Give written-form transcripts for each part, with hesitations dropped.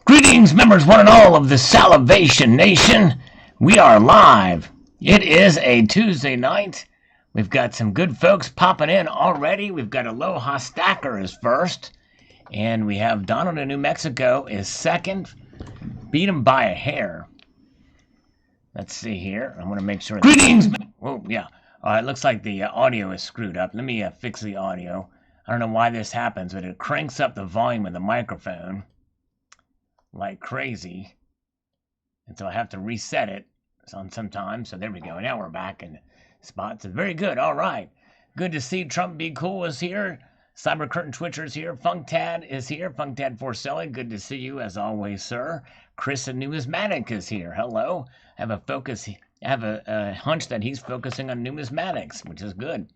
Greetings, members, one and all of the Salivation Nation. We are live. It is a Tuesday night. We've got some good folks popping in already. We've got Aloha Stacker is first, and we have Donald in New Mexico is second. Beat him by a hair. Let's see here. I want to make sure. Greetings. Oh yeah. All right. Looks like the audio is screwed up. Let me fix the audio. I don't know why this happens, but it cranks up the volume of the microphone like crazy, and so I have to reset it sometimes. So there we go. Now we're back in spots. It's very good. All right, good to see. Trump Be Cool is here. Cyber Curtain Twitcher is here. Funktad is here. Funktad Forcelli, good to see you as always, sir. Chris and Numismatic is here. Hello. I have a hunch that he's focusing on numismatics, which is good.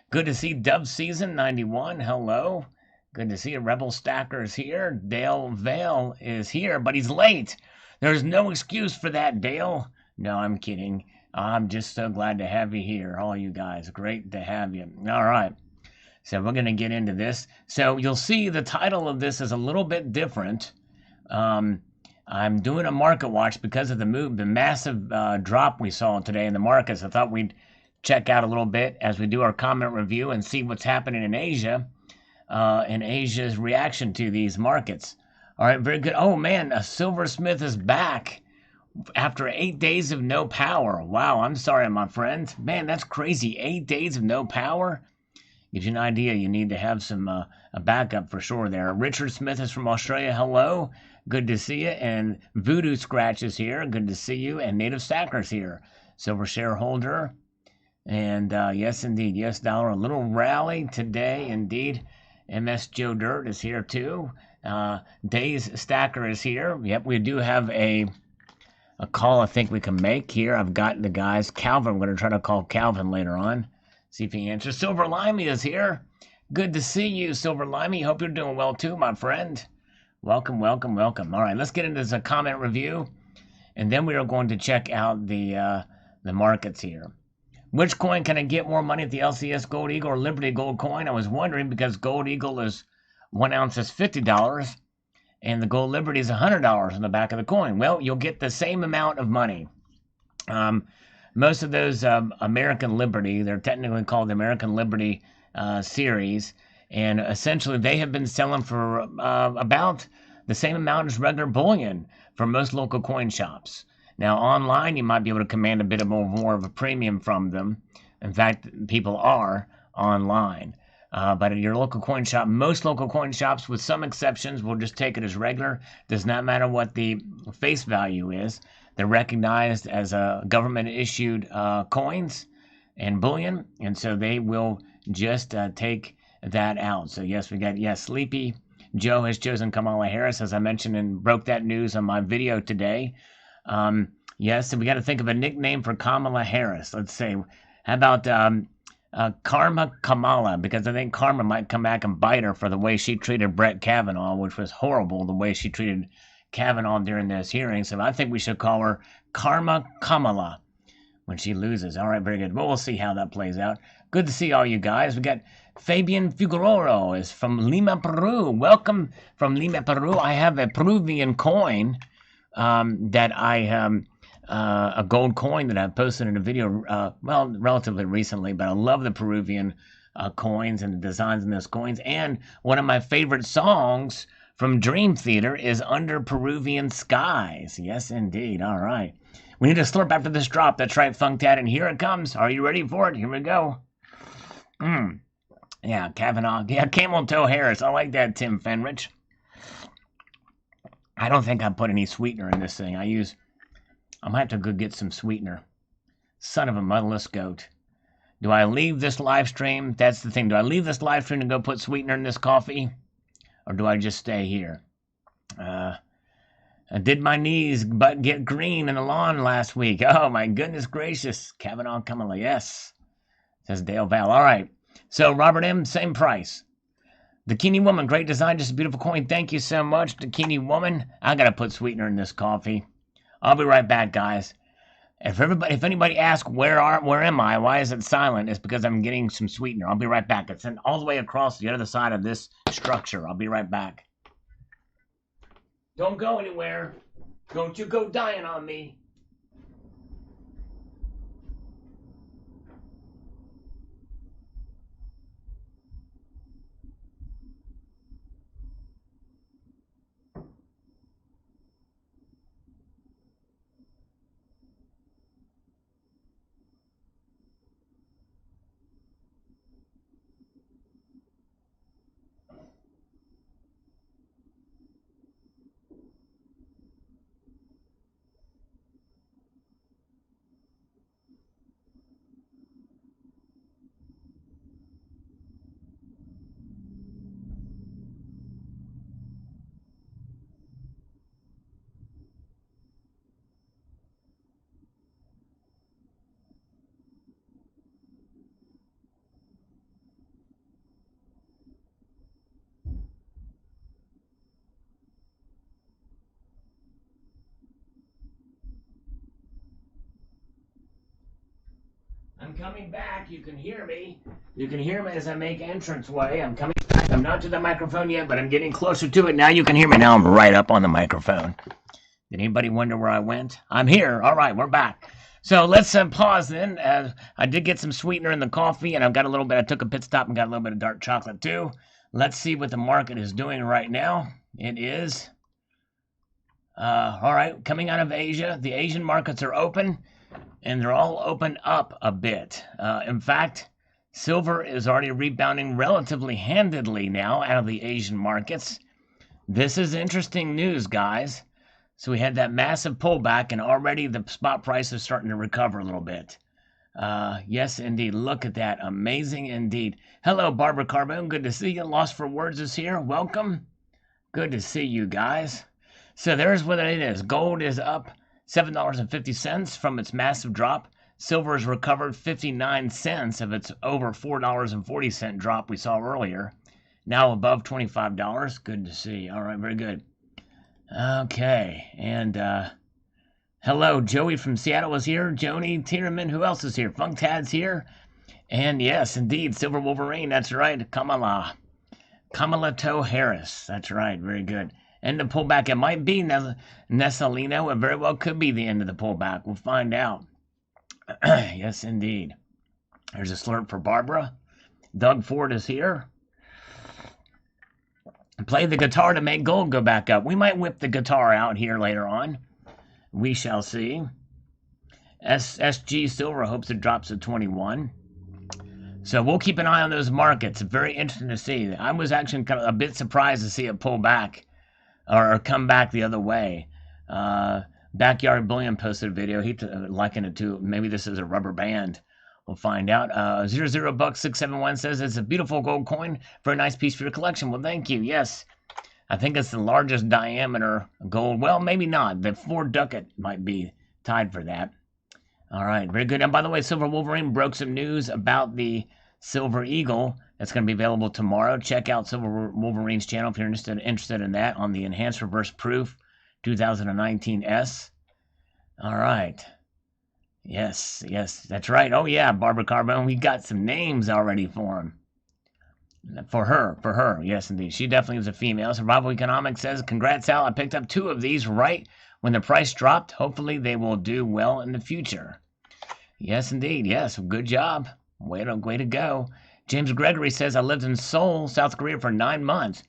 Good to see Dove Season 91. Hello. Good to see a Rebel Stacker is here. Dale Vale is here, but he's late. There's no excuse for that, Dale. No, I'm kidding. I'm just so glad to have you here, all you guys. Great to have you. All right. So we're going to get into this. So you'll see the title of this is a little bit different. I'm doing a market watch because of the massive drop we saw today in the markets. I thought we'd check out a little bit as we do our comment review and see what's happening in Asia. And Asia's reaction to these markets. All right, very good. Oh man, a silversmith is back after 8 days of no power. Wow, I'm sorry, my friend. Man, that's crazy. 8 days of no power gives you an idea. You need to have some a backup for sure there. Richard Smith is from Australia. Hello, good to see you. And Voodoo Scratch is here. Good to see you. And Native Stacker's here. Silver shareholder. And yes, indeed, yes, dollar. A little rally today, indeed. MS Joe Dirt is here too. Days Stacker is here. Yep, we do have a call I think we can make here. I've got the guys. Calvin, I'm going to try to call Calvin later on. See if he answers. Silver Limey is here. Good to see you, Silver Limey. Hope you're doing well too, my friend. Welcome, welcome, welcome. All right, let's get into this comment review. And then we are going to check out the markets here. Which coin can I get more money at the LCS Gold Eagle or Liberty Gold coin? I was wondering because Gold Eagle is 1 ounce is $50 and the Gold Liberty is $100 on the back of the coin. Well, you'll get the same amount of money. Most of those American Liberty, they're technically called the American Liberty series, and essentially they have been selling for about the same amount as regular bullion for most local coin shops. Now, online, you might be able to command a bit more of a premium from them. In fact, people are online. But at your local coin shop, most local coin shops, with some exceptions, will just take it as regular. Does not matter what the face value is. They're recognized as government-issued coins and bullion, and so they will just take that out. So, yes, we got, yes, Sleepy Joe has chosen Kamala Harris, as I mentioned and broke that news on my video today. Yes, and we got to think of a nickname for Kamala Harris. Let's say, how about Karma Kamala? Because I think Karma might come back and bite her for the way she treated Brett Kavanaugh, which was horrible, the way she treated Kavanaugh during those hearings. So I think we should call her Karma Kamala when she loses. All right, very good. Well, we'll see how that plays out. Good to see all you guys. We got Fabian Figueroa is from Lima, Peru. Welcome from Lima, Peru. I have a Peruvian coin that I a gold coin that I posted in a video, well, relatively recently, but I love the Peruvian coins and the designs in those coins. And one of my favorite songs from Dream Theater is Under Peruvian Skies. Yes, indeed. All right. We need to slurp after this drop. That's right, Funktad, and here it comes. Are you ready for it? Here we go. Yeah, Kavanaugh. Yeah, Camel Toe Harris. I like that, Tim Fenrich. I don't think I put any sweetener in this thing. I might have to go get some sweetener. Son of a motherless goat. Do I leave this live stream? That's the thing. Do I leave this live stream and go put sweetener in this coffee? Or do I just stay here? Did my knees but get green in the lawn last week? Oh, my goodness gracious. Kavanaugh Kamala, yes. Says Dale Val. All right. So, Robert M., same price. Dakini Woman, great design, just a beautiful coin. Thank you so much, Dakini Woman. I got to put sweetener in this coffee. I'll be right back, guys. If anybody asks where am I, why is it silent, it's because I'm getting some sweetener. I'll be right back. It's all the way across the other side of this structure. I'll be right back. Don't go anywhere. Don't you go dying on me. I'm coming back. You can hear me. You can hear me as I make entranceway. I'm coming back. I'm not to the microphone yet, but I'm getting closer to it. Now you can hear me. Now I'm right up on the microphone. Did anybody wonder where I went? I'm here. All right, we're back. So let's pause then. I did get some sweetener in the coffee, and I've got a little bit. I took a pit stop and got a little bit of dark chocolate too. Let's see what the market is doing right now. It is, all right, coming out of Asia. The Asian markets are open, and they're all opened up a bit. In fact, silver is already rebounding relatively handedly now out of the Asian markets. This is interesting news, guys. So we had that massive pullback, and already the spot price is starting to recover a little bit. Yes, indeed. Look at that. Amazing indeed. Hello, Barbara Carbone. Good to see you. Lost for Words is here. Welcome. Good to see you guys. So there's what it is. Gold is up $7.50 from its massive drop. Silver has recovered 59 cents of its over $4.40 drop we saw earlier. Now above $25. Good to see. All right, very good. Okay, and hello, Joey from Seattle is here. Joni Tierman, who else is here? Funktad's here. And yes, indeed, Silver Wolverine, that's right. Kamala Toe Harris, that's right, very good. End of pullback, it might be Nessalino, it very well could be the end of the pullback. We'll find out. Yes, indeed. There's a slurp for Barbara. Doug Ford is here. Play the guitar to make gold go back up. We might whip the guitar out here later on. We shall see. SG Silver hopes it drops to 21. So we'll keep an eye on those markets. Very interesting to see. I was actually kind of a bit surprised to see it pull back or come back the other way. Backyard Bullion posted a video. He likened it to maybe this is a rubber band. We'll find out. 00Buck671 says it's a beautiful gold coin. Very nice piece for your collection. Well, thank you. Yes, I think it's the largest diameter gold. Well, maybe not. The 4 ducat might be tied for that. All right, very good. And by the way, Silver Wolverine broke some news about the Silver Eagle. That's going to be available tomorrow. Check out Silver Wolverine's channel if you're interested in that on the Enhanced Reverse Proof 2019S. All right. Yes, that's right. Oh, yeah, Barbara Carbone. We got some names already for him. For her. Yes, indeed. She definitely is a female. Survival Economics says, congrats, Al. I picked up 2 of these right when the price dropped. Hopefully they will do well in the future. Yes, indeed. Yes, good job. Way to go. James Gregory says, I lived in Seoul, South Korea for 9 months.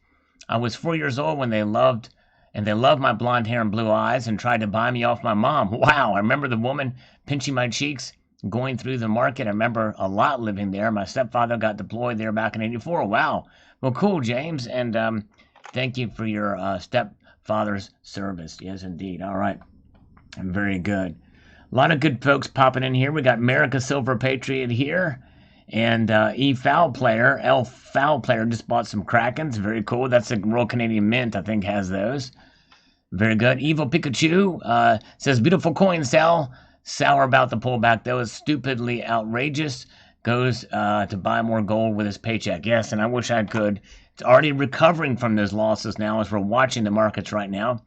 I was 4 years old when they loved my blonde hair and blue eyes and tried to buy me off my mom. Wow, I remember the woman pinching my cheeks going through the market. I remember a lot living there. My stepfather got deployed there back in '84. Wow. Well, cool, James, and thank you for your stepfather's service. Yes, indeed. All right. Very good. A lot of good folks popping in here. We got America Silver Patriot here. And L Foul Player just bought some Krakens. Very cool. That's a Royal Canadian Mint, I think, has those. Very good. Evil Pikachu says, beautiful coin, Sal. Sour about the pullback, though. Is stupidly outrageous. Goes to buy more gold with his paycheck. Yes, and I wish I could. It's already recovering from those losses now as we're watching the markets right now.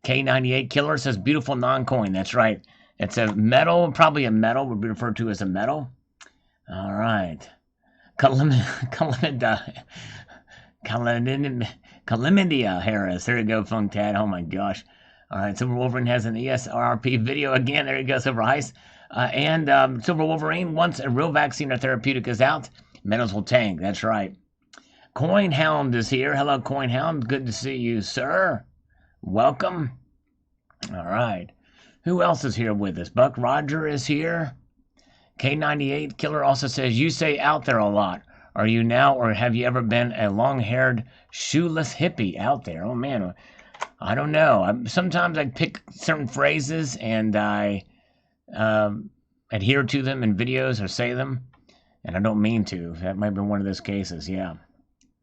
K98 Killer says, beautiful non-coin. That's right. It's a metal, probably a metal, would be referred to as a metal. All right. Kalinid Calamidia Harris. There you go, Funktad. Oh my gosh. All right, Silver Wolverine has an ESRP video again. There you go, Silver Heist. Silver Wolverine, once a real vaccine or therapeutic is out, metals will tank. That's right. Coin Hound is here. Hello, Coin Hound. Good to see you, sir. Welcome. All right. Who else is here with us? Buck Roger is here. K98 Killer also says, you say out there a lot. Are you now, or have you ever been a long-haired, shoeless hippie out there? Oh, man. I don't know. Sometimes I pick certain phrases and I adhere to them in videos or say them, and I don't mean to. That might be one of those cases, yeah.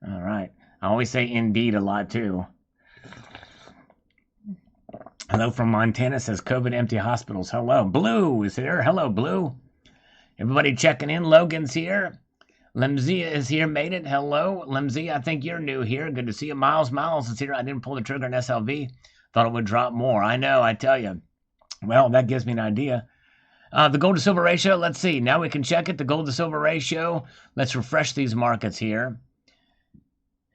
All right. I always say indeed a lot, too. Hello from Montana says COVID empty hospitals. Hello. Blue is here. Hello, Blue. Everybody checking in. Logan's here. Lemzia is here. Made it. Hello. Lemzia, I think you're new here. Good to see you. Miles is here. I didn't pull the trigger on SLV. Thought it would drop more. I know, I tell you. Well, that gives me an idea. The gold to silver ratio. Let's see. Now we can check it. The gold to silver ratio. Let's refresh these markets here.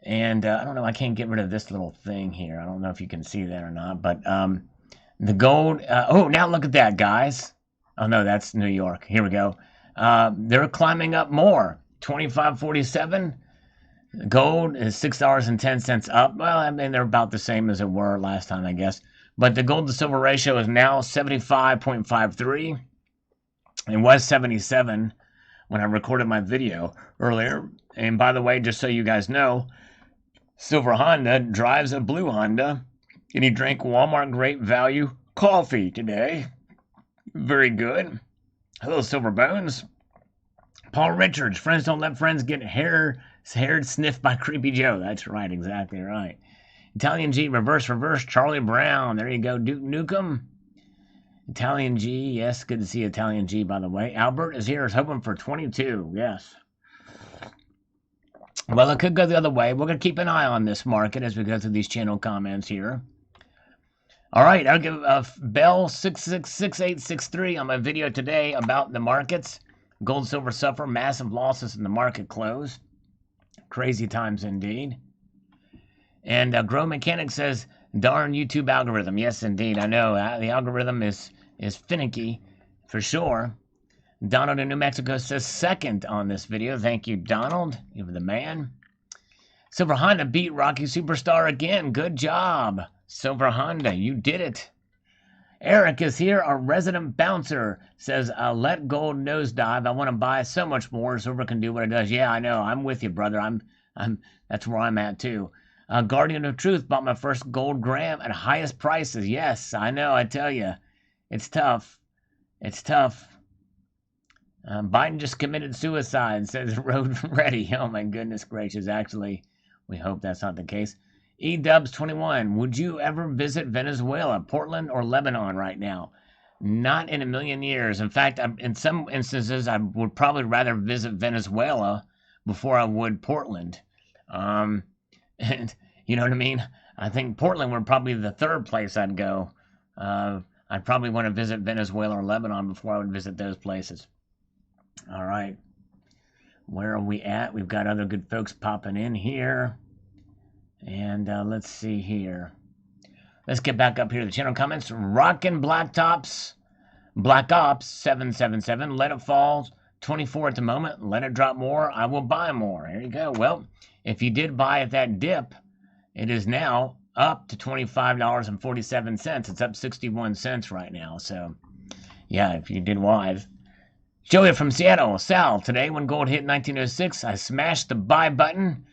And I don't know, I can't get rid of this little thing here. I don't know if you can see that or not, but the gold, oh, now look at that, guys. Oh, no, that's New York. Here we go. They're climbing up more. 25.47. Gold is $6.10 up. Well, I mean, they're about the same as it were last time, I guess. But the gold to silver ratio is now 75.53. It was 77 when I recorded my video earlier. And by the way, just so you guys know, Silver Honda drives a blue Honda, and he drank Walmart Great Value coffee today. Very good. Hello, Silver Bones. Paul Richards, friends don't let friends get haired sniffed by Creepy Joe. That's right, exactly right. Italian G, reverse, Charlie Brown. There you go, Duke Nukem. Italian G, yes, good to see Italian G, by the way. Albert is here, is hoping for 22, yes. Well, it could go the other way. We're going to keep an eye on this market as we go through these channel comments here. All right, I'll give Bell 666863 on my video today about the markets. Gold, silver suffer massive losses in the market close. Crazy times indeed. And Grow Mechanic says, darn YouTube algorithm. Yes, indeed, I know. The algorithm is finicky, for sure. Donald in New Mexico says second on this video. Thank you, Donald. You were the man. Silver Honda beat Rocky Superstar again. Good job, Silver Honda. You did it. Eric is here, our resident bouncer. Says, let gold nosedive. I want to buy so much more. Silver can do what it does. Yeah, I know. I'm with you, brother. That's where I'm at, too. Guardian of Truth bought my first gold gram at highest prices. Yes, I know. I tell you. It's tough. It's tough. Biden just committed suicide, says Road Ready. Oh, my goodness gracious. Actually, we hope that's not the case. eDubs21, would you ever visit Venezuela, Portland, or Lebanon right now? Not in a million years. In fact, in some instances, I would probably rather visit Venezuela before I would Portland. And you know what I mean? I think Portland would probably be the third place I'd go. I'd probably want to visit Venezuela or Lebanon before I would visit those places. All right. Where are we at? We've got other good folks popping in here. And let's see here. Let's get back up here to the channel comments. Rockin' Black Ops 777. Let it fall. 24 at the moment. Let it drop more. I will buy more. There you go. Well, if you did buy at that dip, it is now up to $25.47. It's up 61 cents right now. So, yeah, if you did wise. Joey from Seattle. Sal, today when gold hit 1906, I smashed the buy button.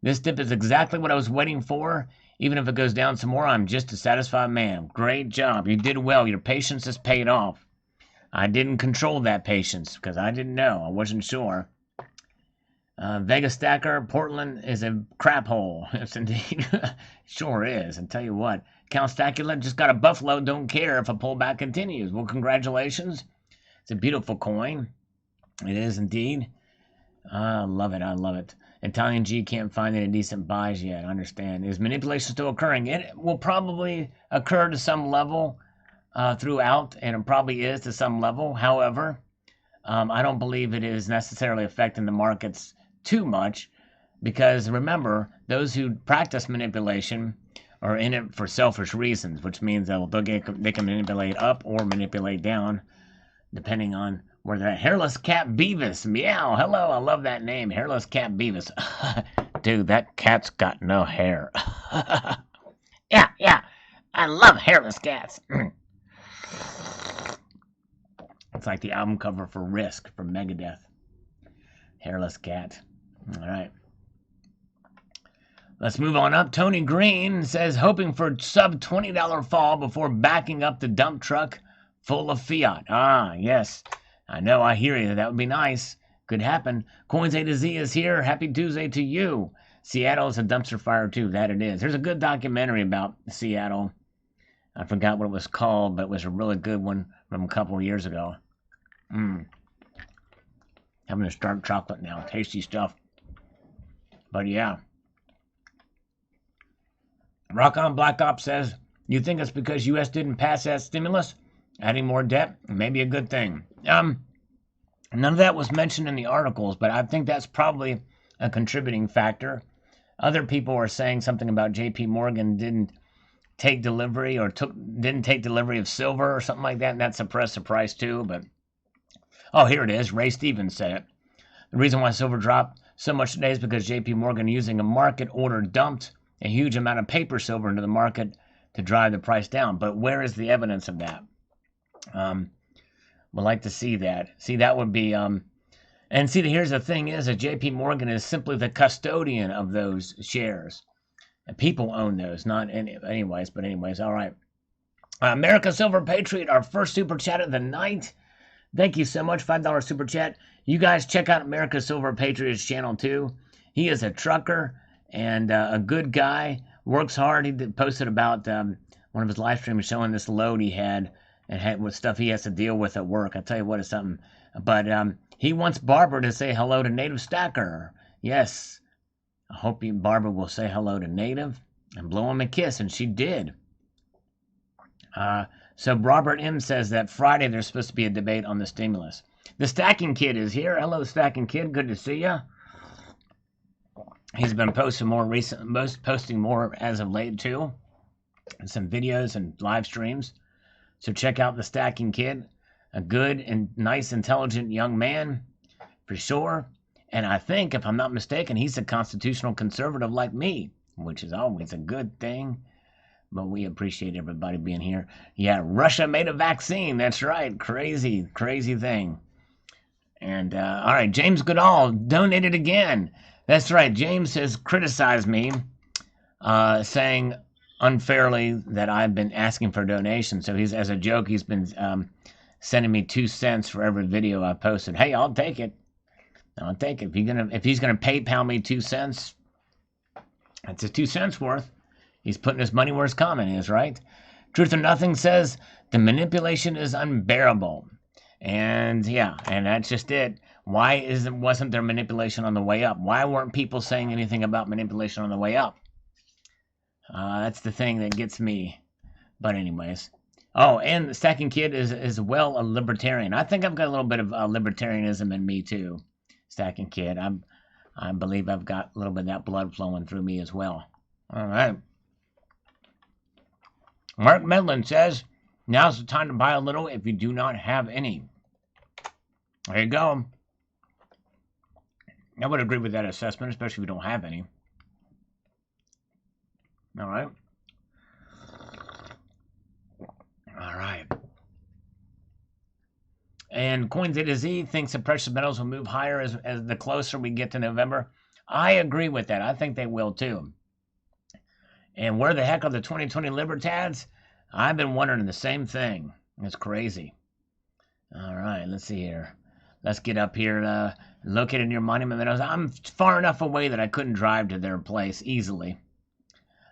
This dip is exactly what I was waiting for. Even if it goes down some more, I'm just a satisfied man. Great job. You did well. Your patience has paid off. I didn't control that patience because I didn't know. I wasn't sure. Vegas Stacker, Portland is a crap hole. Yes, indeed. Sure is. And tell you what, Count Stacula just got a buffalo. Don't care if a pullback continues. Well, congratulations. It's a beautiful coin. It is indeed. I love it. I love it. Italian G can't find any decent buys yet. I understand. Is manipulation still occurring? It will probably occur to some level throughout, and it probably is to some level. However, I don't believe it is necessarily affecting the markets too much Because remember, those who practice manipulation are in it for selfish reasons, which means they can manipulate up or manipulate down, depending on where they're at. Hairless Cat Beavis. Meow. Hello. I love that name. Hairless Cat Beavis. Dude, that cat's got no hair. Yeah. I love hairless cats. It's like the album cover for Risk from Megadeth. Hairless cat. All right. Let's move on up. Tony Green says, hoping for sub $20 fall before backing up the dump truck full of fiat. Ah, yes. I know, I hear you. That would be nice. Could happen. Coins A to Z is here. Happy Tuesday to you. Seattle is a dumpster fire, too. That it is. There's a good documentary about Seattle. I forgot what it was called, but it was a really good one from a couple of years ago. Having a dark chocolate now. Tasty stuff. But yeah. Rock on Black Ops says, you think it's because U.S. didn't pass that stimulus? Adding more debt? Maybe a good thing. None of that was mentioned in the articles, but I think that's probably a contributing factor. Other people are saying something about J.P. Morgan didn't take delivery didn't take delivery of silver or something like that, and that suppressed the price too. But oh, here it is. Ray Stevens said it. The reason why silver dropped so much today is because J.P. Morgan, using a market order, dumped a huge amount of paper silver into the market to drive the price down. But where is the evidence of that? Would like to see that. See, that would be and see, here's the thing is that J.P. Morgan is simply the custodian of those shares. And people own those, not anyways. But anyways, all right. America Silver Patriot, our first super chat of the night. Thank you so much. $5 super chat. You guys check out America Silver Patriot's channel too. He is a trucker and a good guy. Works hard. He posted about one of his live streams showing this load he had and what stuff he has to deal with at work. I tell you what, it's something. But he wants Barbara to say hello to Native Stacker. Yes. I hope Barbara will say hello to Native and blow him a kiss, and she did. So Robert M. says that Friday there's supposed to be a debate on the stimulus. The Stacking Kid is here. Hello, Stacking Kid. Good to see you. He's been posting more as of late too. And some videos and live streams. So check out the Stacking Kid. A good and nice, intelligent young man, for sure. And I think, if I'm not mistaken, he's a constitutional conservative like me, which is always a good thing. But we appreciate everybody being here. Yeah, Russia made a vaccine. That's right. Crazy, crazy thing. And, all right, James Goodall donated again. That's right. James has criticized me, saying unfairly that I've been asking for donations. So as a joke, he's been sending me 2 cents for every video I posted. Hey, I'll take it. I'll take it. If he's gonna PayPal me 2 cents, that's a 2 cents worth. He's putting his money where his comment is, right? Truth or Nothing says the manipulation is unbearable, and yeah, and that's just it. Why wasn't there manipulation on the way up? Why weren't people saying anything about manipulation on the way up? That's the thing that gets me. But anyways. Oh, and the Stacking Kid is well a libertarian. I think I've got a little bit of libertarianism in me too. Stacking Kid. I believe I've got a little bit of that blood flowing through me as well. All right. Mark Medlin says, now's the time to buy a little if you do not have any. There you go. I would agree with that assessment, especially if you don't have any. All right. All right. And Coins A to Z thinks the precious metals will move higher as the closer we get to November. I agree with that. I think they will too. And where the heck are the 2020 Libertads? I've been wondering the same thing. It's crazy. All right, let's see here. Let's get up here. Located near Monument Meadows. I'm far enough away that I couldn't drive to their place easily.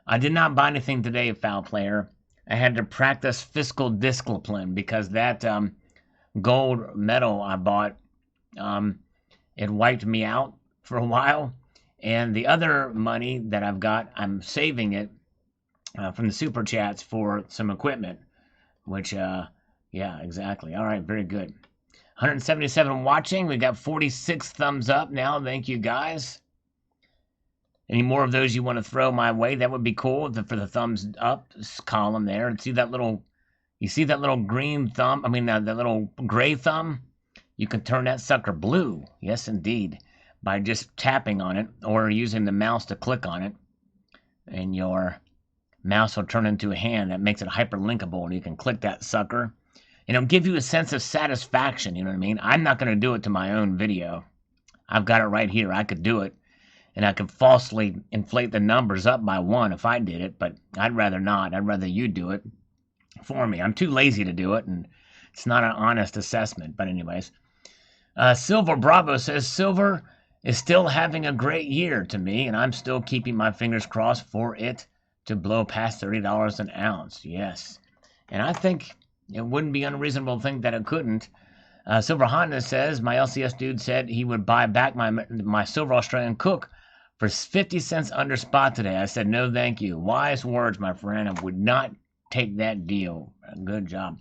I did not buy anything today, Foul Player. I had to practice fiscal discipline because that gold medal I bought, it wiped me out for a while. And the other money that I've got, I'm saving it from the super chats for some equipment, which, yeah, exactly. All right, very good. 177 watching. We got 46 thumbs up now. Thank you, guys. Any more of those you want to throw my way? That would be cool for the thumbs up column there. And see that little, you see that little green thumb? I mean, that little gray thumb? You can turn that sucker blue. Yes, indeed. By just tapping on it or using the mouse to click on it. And your mouse will turn into a hand. That makes it hyperlinkable. And you can click that sucker. And it'll give you a sense of satisfaction. You know what I mean? I'm not going to do it to my own video. I've got it right here. I could do it. And I could falsely inflate the numbers up by 1 if I did it, but I'd rather not. I'd rather you do it for me. I'm too lazy to do it, and it's not an honest assessment. But anyways, Silver Bravo says, Silver is still having a great year to me, and I'm still keeping my fingers crossed for it to blow past $30 an ounce. Yes. And I think it wouldn't be unreasonable to think that it couldn't. Silver Honda says, my LCS dude said he would buy back my Silver Australian Cook for 50 cents under spot today. I said, no, thank you. Wise words, my friend. I would not take that deal. Good job.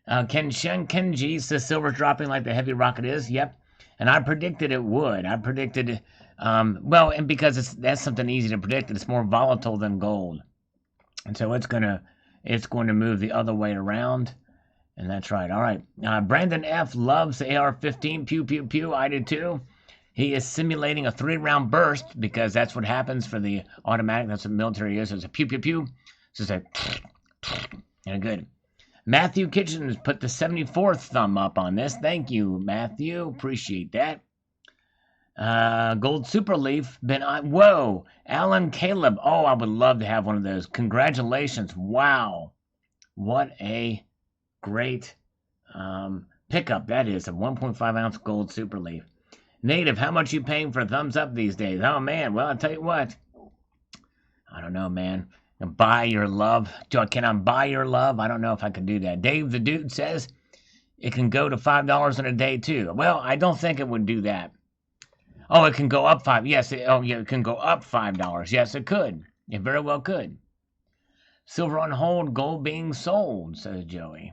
Kenji says, silver's dropping like the heavy rocket is. Yep. And I predicted it would. I predicted, well, and because that's something easy to predict. It's more volatile than gold. And so it's going to move the other way around. And that's right. All right. Brandon F. loves the AR-15. Pew, pew, pew. I do too. He is simulating a 3-round burst because that's what happens for the automatic. That's what military is. It's a pew, pew, pew. It's just a and good. Matthew Kitchens put the 74th thumb up on this. Thank you, Matthew. Appreciate that. Gold Super Leaf. Whoa. Alan Caleb. Oh, I would love to have one of those. Congratulations. Wow. What a great pickup that is. A 1.5 ounce gold Super Leaf. Native, how much you paying for a thumbs up these days? Oh, man. Well, I'll tell you what. I don't know, man. Buy your love. Can I buy your love? I don't know if I can do that. Dave the Dude says it can go to $5 in a day, too. Well, I don't think it would do that. Oh, it can go up $5. Yes. It can go up $5. Yes, it could. It very well could. Silver on hold, gold being sold, says Joey.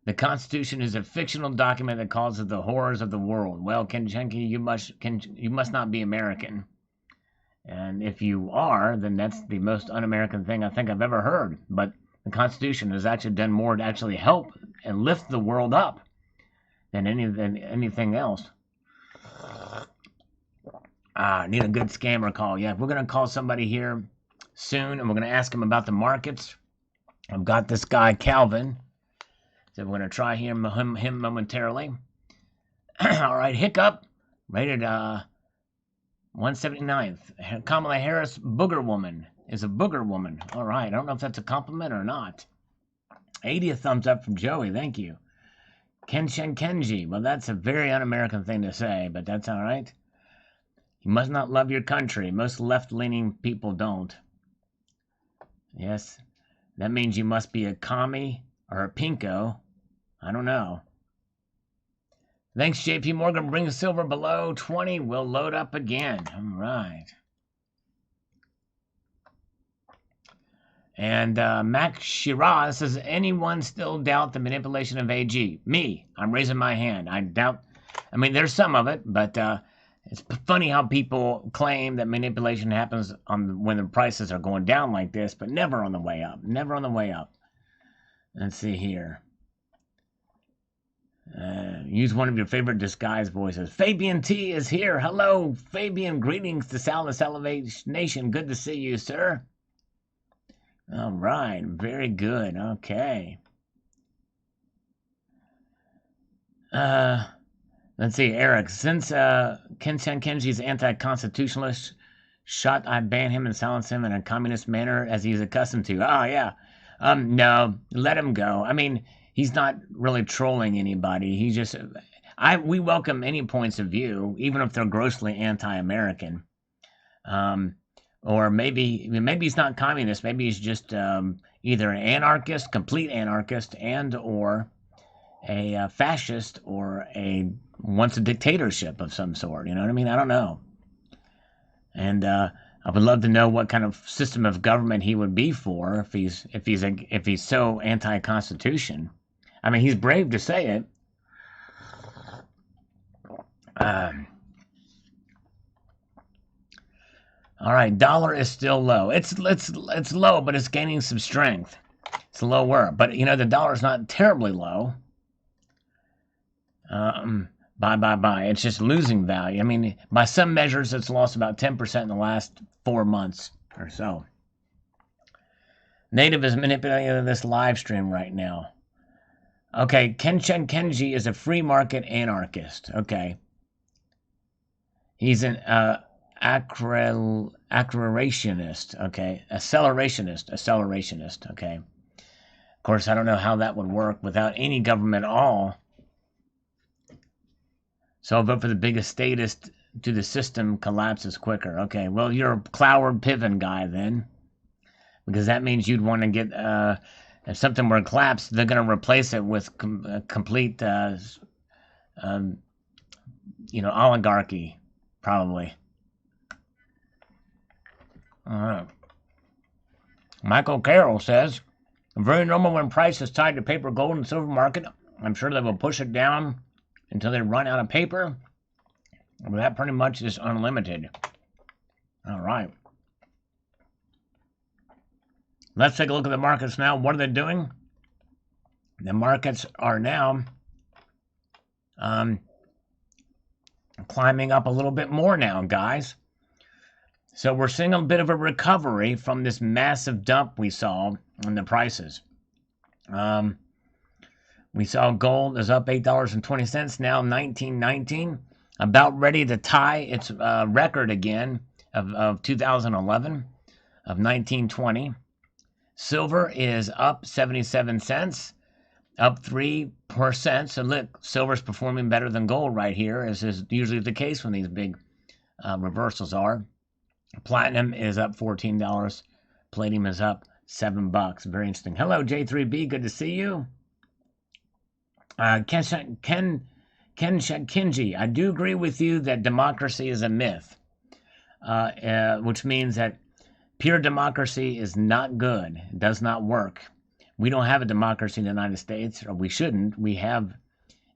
The Constitution is a fictional document that calls it the horrors of the world. Well, Kenchenki, you must not be American. And if you are, then that's the most un-American thing I think I've ever heard. But the Constitution has actually done more to actually help and lift the world up than anything else. Need a good scammer call. Yeah, we're going to call somebody here soon, and we're going to ask him about the markets. I've got this guy, Calvin. So we're going to try him momentarily. All right, Hiccup, rated 179th. Kamala Harris, booger woman, is a booger woman. All right, I don't know if that's a compliment or not. 80th thumbs up from Joey, thank you. Kenshin Kenji, well, that's a very un-American thing to say, but that's all right. You must not love your country. Most left-leaning people don't. Yes, that means you must be a commie or a pinko. I don't know. Thanks, JP Morgan. Bring silver below 20. We'll load up again. All right. And Max Shiraz says, anyone still doubt the manipulation of AG? Me. I'm raising my hand. I doubt. I mean, there's some of it, but it's funny how people claim that manipulation happens when the prices are going down like this, but never on the way up. Never on the way up. Let's see here. Use one of your favorite disguise voices. Fabian T is here. Hello, Fabian. Greetings to Salivate Nation. Good to see you, sir. All right. Very good. Okay. Let's see, Eric. Since Kenshin Kenji's anti-constitutionalist shot, I ban him and silence him in a communist manner as he's accustomed to. Oh, yeah. No, let him go. I mean, he's not really trolling anybody. He just, we welcome any points of view, even if they're grossly anti-American. Or maybe he's not communist. Maybe he's just either an anarchist, complete anarchist, and or a fascist, or wants a dictatorship of some sort. You know what I mean? I don't know. And I would love to know what kind of system of government he would be for if he's so anti-constitution. I mean, he's brave to say it. All right, dollar is still low. It's low, but it's gaining some strength. It's lower, but you know the dollar's not terribly low. Buy. It's just losing value. I mean, by some measures, it's lost about 10% in the last 4 months or so. Native is manipulating this live stream right now. Okay, Kenji is a free market anarchist. Okay. He's an accelerationist. Okay. Accelerationist. Okay. Of course, I don't know how that would work without any government at all. So I'll vote for the biggest statist to the system collapses quicker. Okay, well, you're a Cloward Piven guy then. Because that means you'd want to get, if something were to collapse, they're going to replace it with complete, oligarchy, probably. All right. Michael Carroll says, very normal when price is tied to paper, gold, and silver market. I'm sure they will push it down until they run out of paper. But that pretty much is unlimited. All right. Let's take a look at the markets now. What are they doing? The markets are now climbing up a little bit more now, guys. So we're seeing a bit of a recovery from this massive dump we saw in the prices. We saw gold is up $8.20, now $19.19, about ready to tie its record again of 2011 of $19.20. Silver is up 77 cents, up 3%. So look, silver's performing better than gold right here, as is usually the case when these big reversals are. Platinum is up $14. Palladium is up $7. Very interesting. Hello, J3B. Good to see you. Kenji, I do agree with you that democracy is a myth, which means that pure democracy is not good. It does not work. We don't have a democracy in the United States, or we shouldn't. We have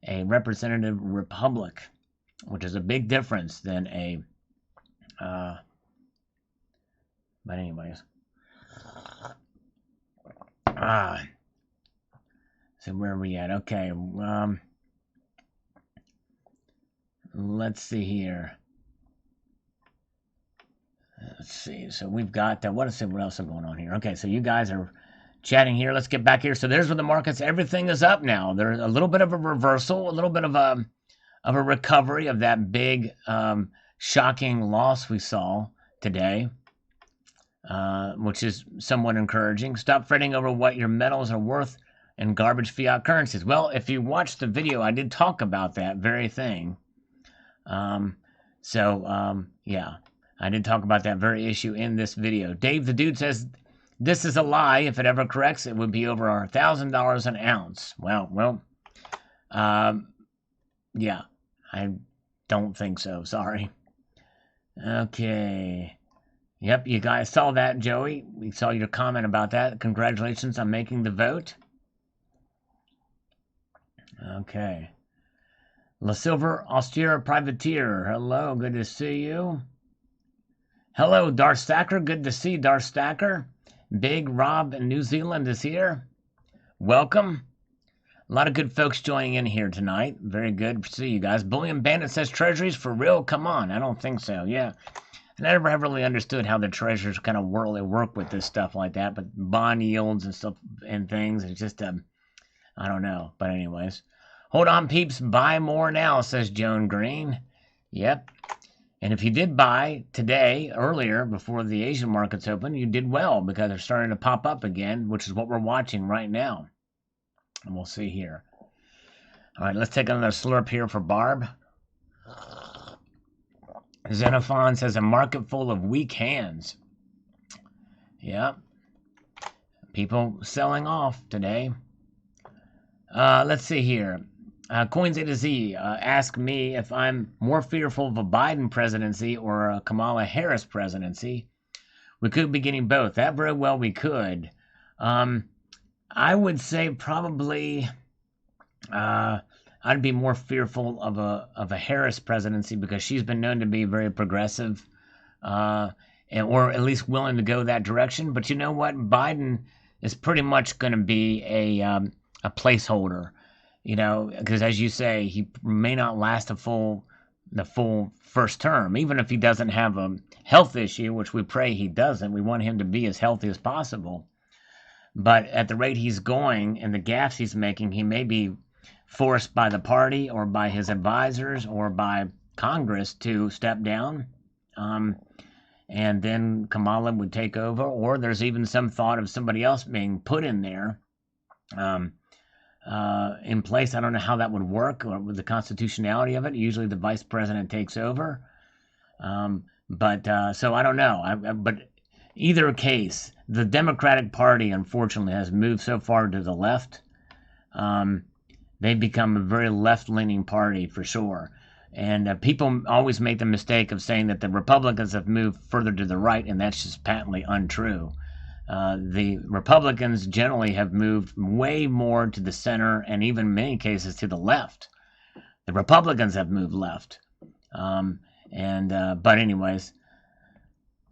a representative republic, which is a big difference than a... but anyways. So where are we at? Okay. Let's see here. Let's see. So we've got what else is going on here? Okay, so you guys are chatting here. Let's get back here. So there's where the markets. Everything is up now. There's a little bit of a reversal, a little bit of a recovery of that big shocking loss we saw today, which is somewhat encouraging. Stop fretting over what your metals are worth in garbage fiat currencies. Well, if you watched the video, I did talk about that very thing. Yeah. I did talk about that very issue in this video. Dave the Dude says, this is a lie. If it ever corrects, it would be over $1,000 an ounce. Well, yeah, I don't think so. Sorry. Okay. Yep, you guys saw that, Joey. We saw your comment about that. Congratulations on making the vote. Okay. La Silver Austere Privateer. Hello, good to see you. Hello, Darth Stacker. Good to see Darth Stacker. Big Rob in New Zealand is here. Welcome. A lot of good folks joining in here tonight. Very good to see you guys. Bullion Bandit says treasuries for real? Come on. I don't think so. Yeah. I never have really understood how the treasurers kind of work with this stuff like that. But bond yields and stuff and things, it's just, I don't know. But anyways. Hold on, peeps. Buy more now, says Joan Green. Yep. And if you did buy today, earlier, before the Asian markets open, you did well because they're starting to pop up again, which is what we're watching right now. And we'll see here. All right, let's take another slurp here for Barb. Xenophon says a market full of weak hands. Yeah. People selling off today. Let's see here. Coins A to Z ask me if I'm more fearful of a Biden presidency or a Kamala Harris presidency. We could be getting both. That very well we could. I would say probably I'd be more fearful of a Harris presidency because she's been known to be very progressive. or at least willing to go that direction. But you know what? Biden is pretty much going to be a placeholder, because as you say, he may not last the full first term, even if he doesn't have a health issue, which we pray he doesn't. We want him to be as healthy as possible. But at the rate he's going and the gaffes he's making, he may be forced by the party or by his advisors or by Congress to step down. And then Kamala would take over, or there's even some thought of somebody else being put in there in place. I don't know how that would work or with the constitutionality of it. Usually the vice president takes over. So I don't know. But either case, the Democratic Party, unfortunately, has moved so far to the left. They've become a very left-leaning party for sure. And people always make the mistake of saying that the Republicans have moved further to the right, and that's just patently untrue. The Republicans generally have moved way more to the center and even in many cases to the left. The Republicans have moved left. But anyways,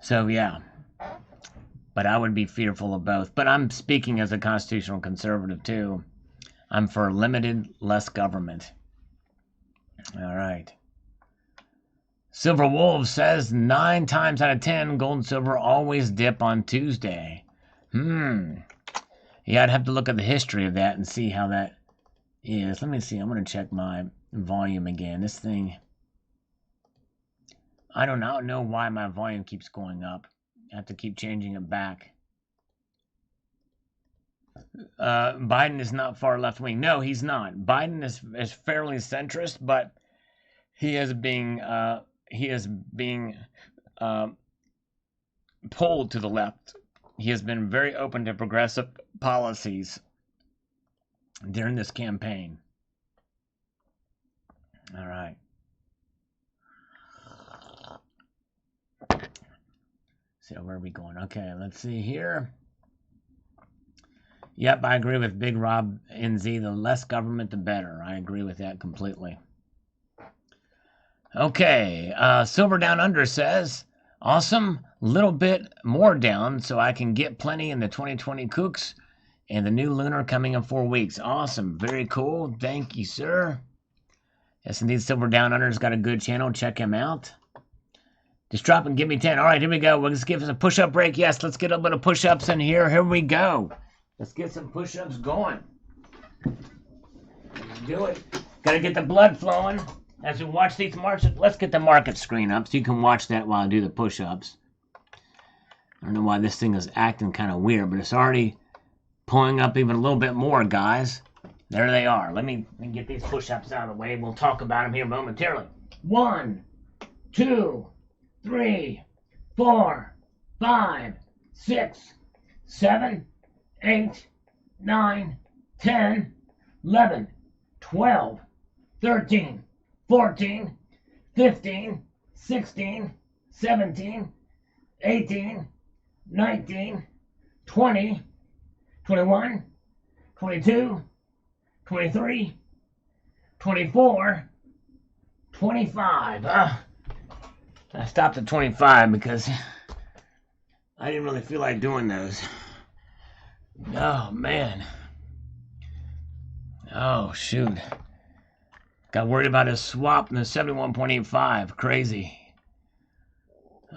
so yeah. But I would be fearful of both. But I'm speaking as a constitutional conservative too. I'm for limited, less government. All right. Silver Wolf says 9 times out of 10, gold and silver always dip on Tuesday. Yeah, I'd have to look at the history of that and see how that is. Let me see. I'm going to check my volume again. This thing, I don't know why my volume keeps going up. I have to keep changing it back. Biden is not far left wing. No, he's not. Biden is fairly centrist, but he is being pulled to the left. He has been very open to progressive policies during this campaign. All right. So where are we going? Okay, let's see here. Yep, I agree with Big Rob NZ. The less government, the better. I agree with that completely. Okay, Silver Down Under says, awesome, little bit more down so I can get plenty in the 2020 kooks and the new lunar coming in 4 weeks. Awesome, very cool. Thank you, sir. Yes, indeed, Silver Down Under's got a good channel. Check him out. Just drop and give me 10. All right, here we go. Let's give us a push-up break. Yes, let's get a little push-ups in here. Here we go. Let's get some push-ups going. Let's do it. Got to get the blood flowing as we watch these markets. Let's get the market screen up so you can watch that while I do the push-ups. I don't know why this thing is acting kind of weird, but it's already pulling up even a little bit more, guys. There they are. Let me get these push-ups out of the way. We'll talk about them here momentarily. 1, 2, 3, 4, 5, 6, 7, 8, 9, 10, 11, 12, 13, 14, 15, 16, 17, 18, 19, 20, 21, 22, 23, 24, 25. I stopped at 25 because I didn't really feel like doing those. Oh, man. Oh, shoot. Got worried about his swap in the 71.85. Crazy.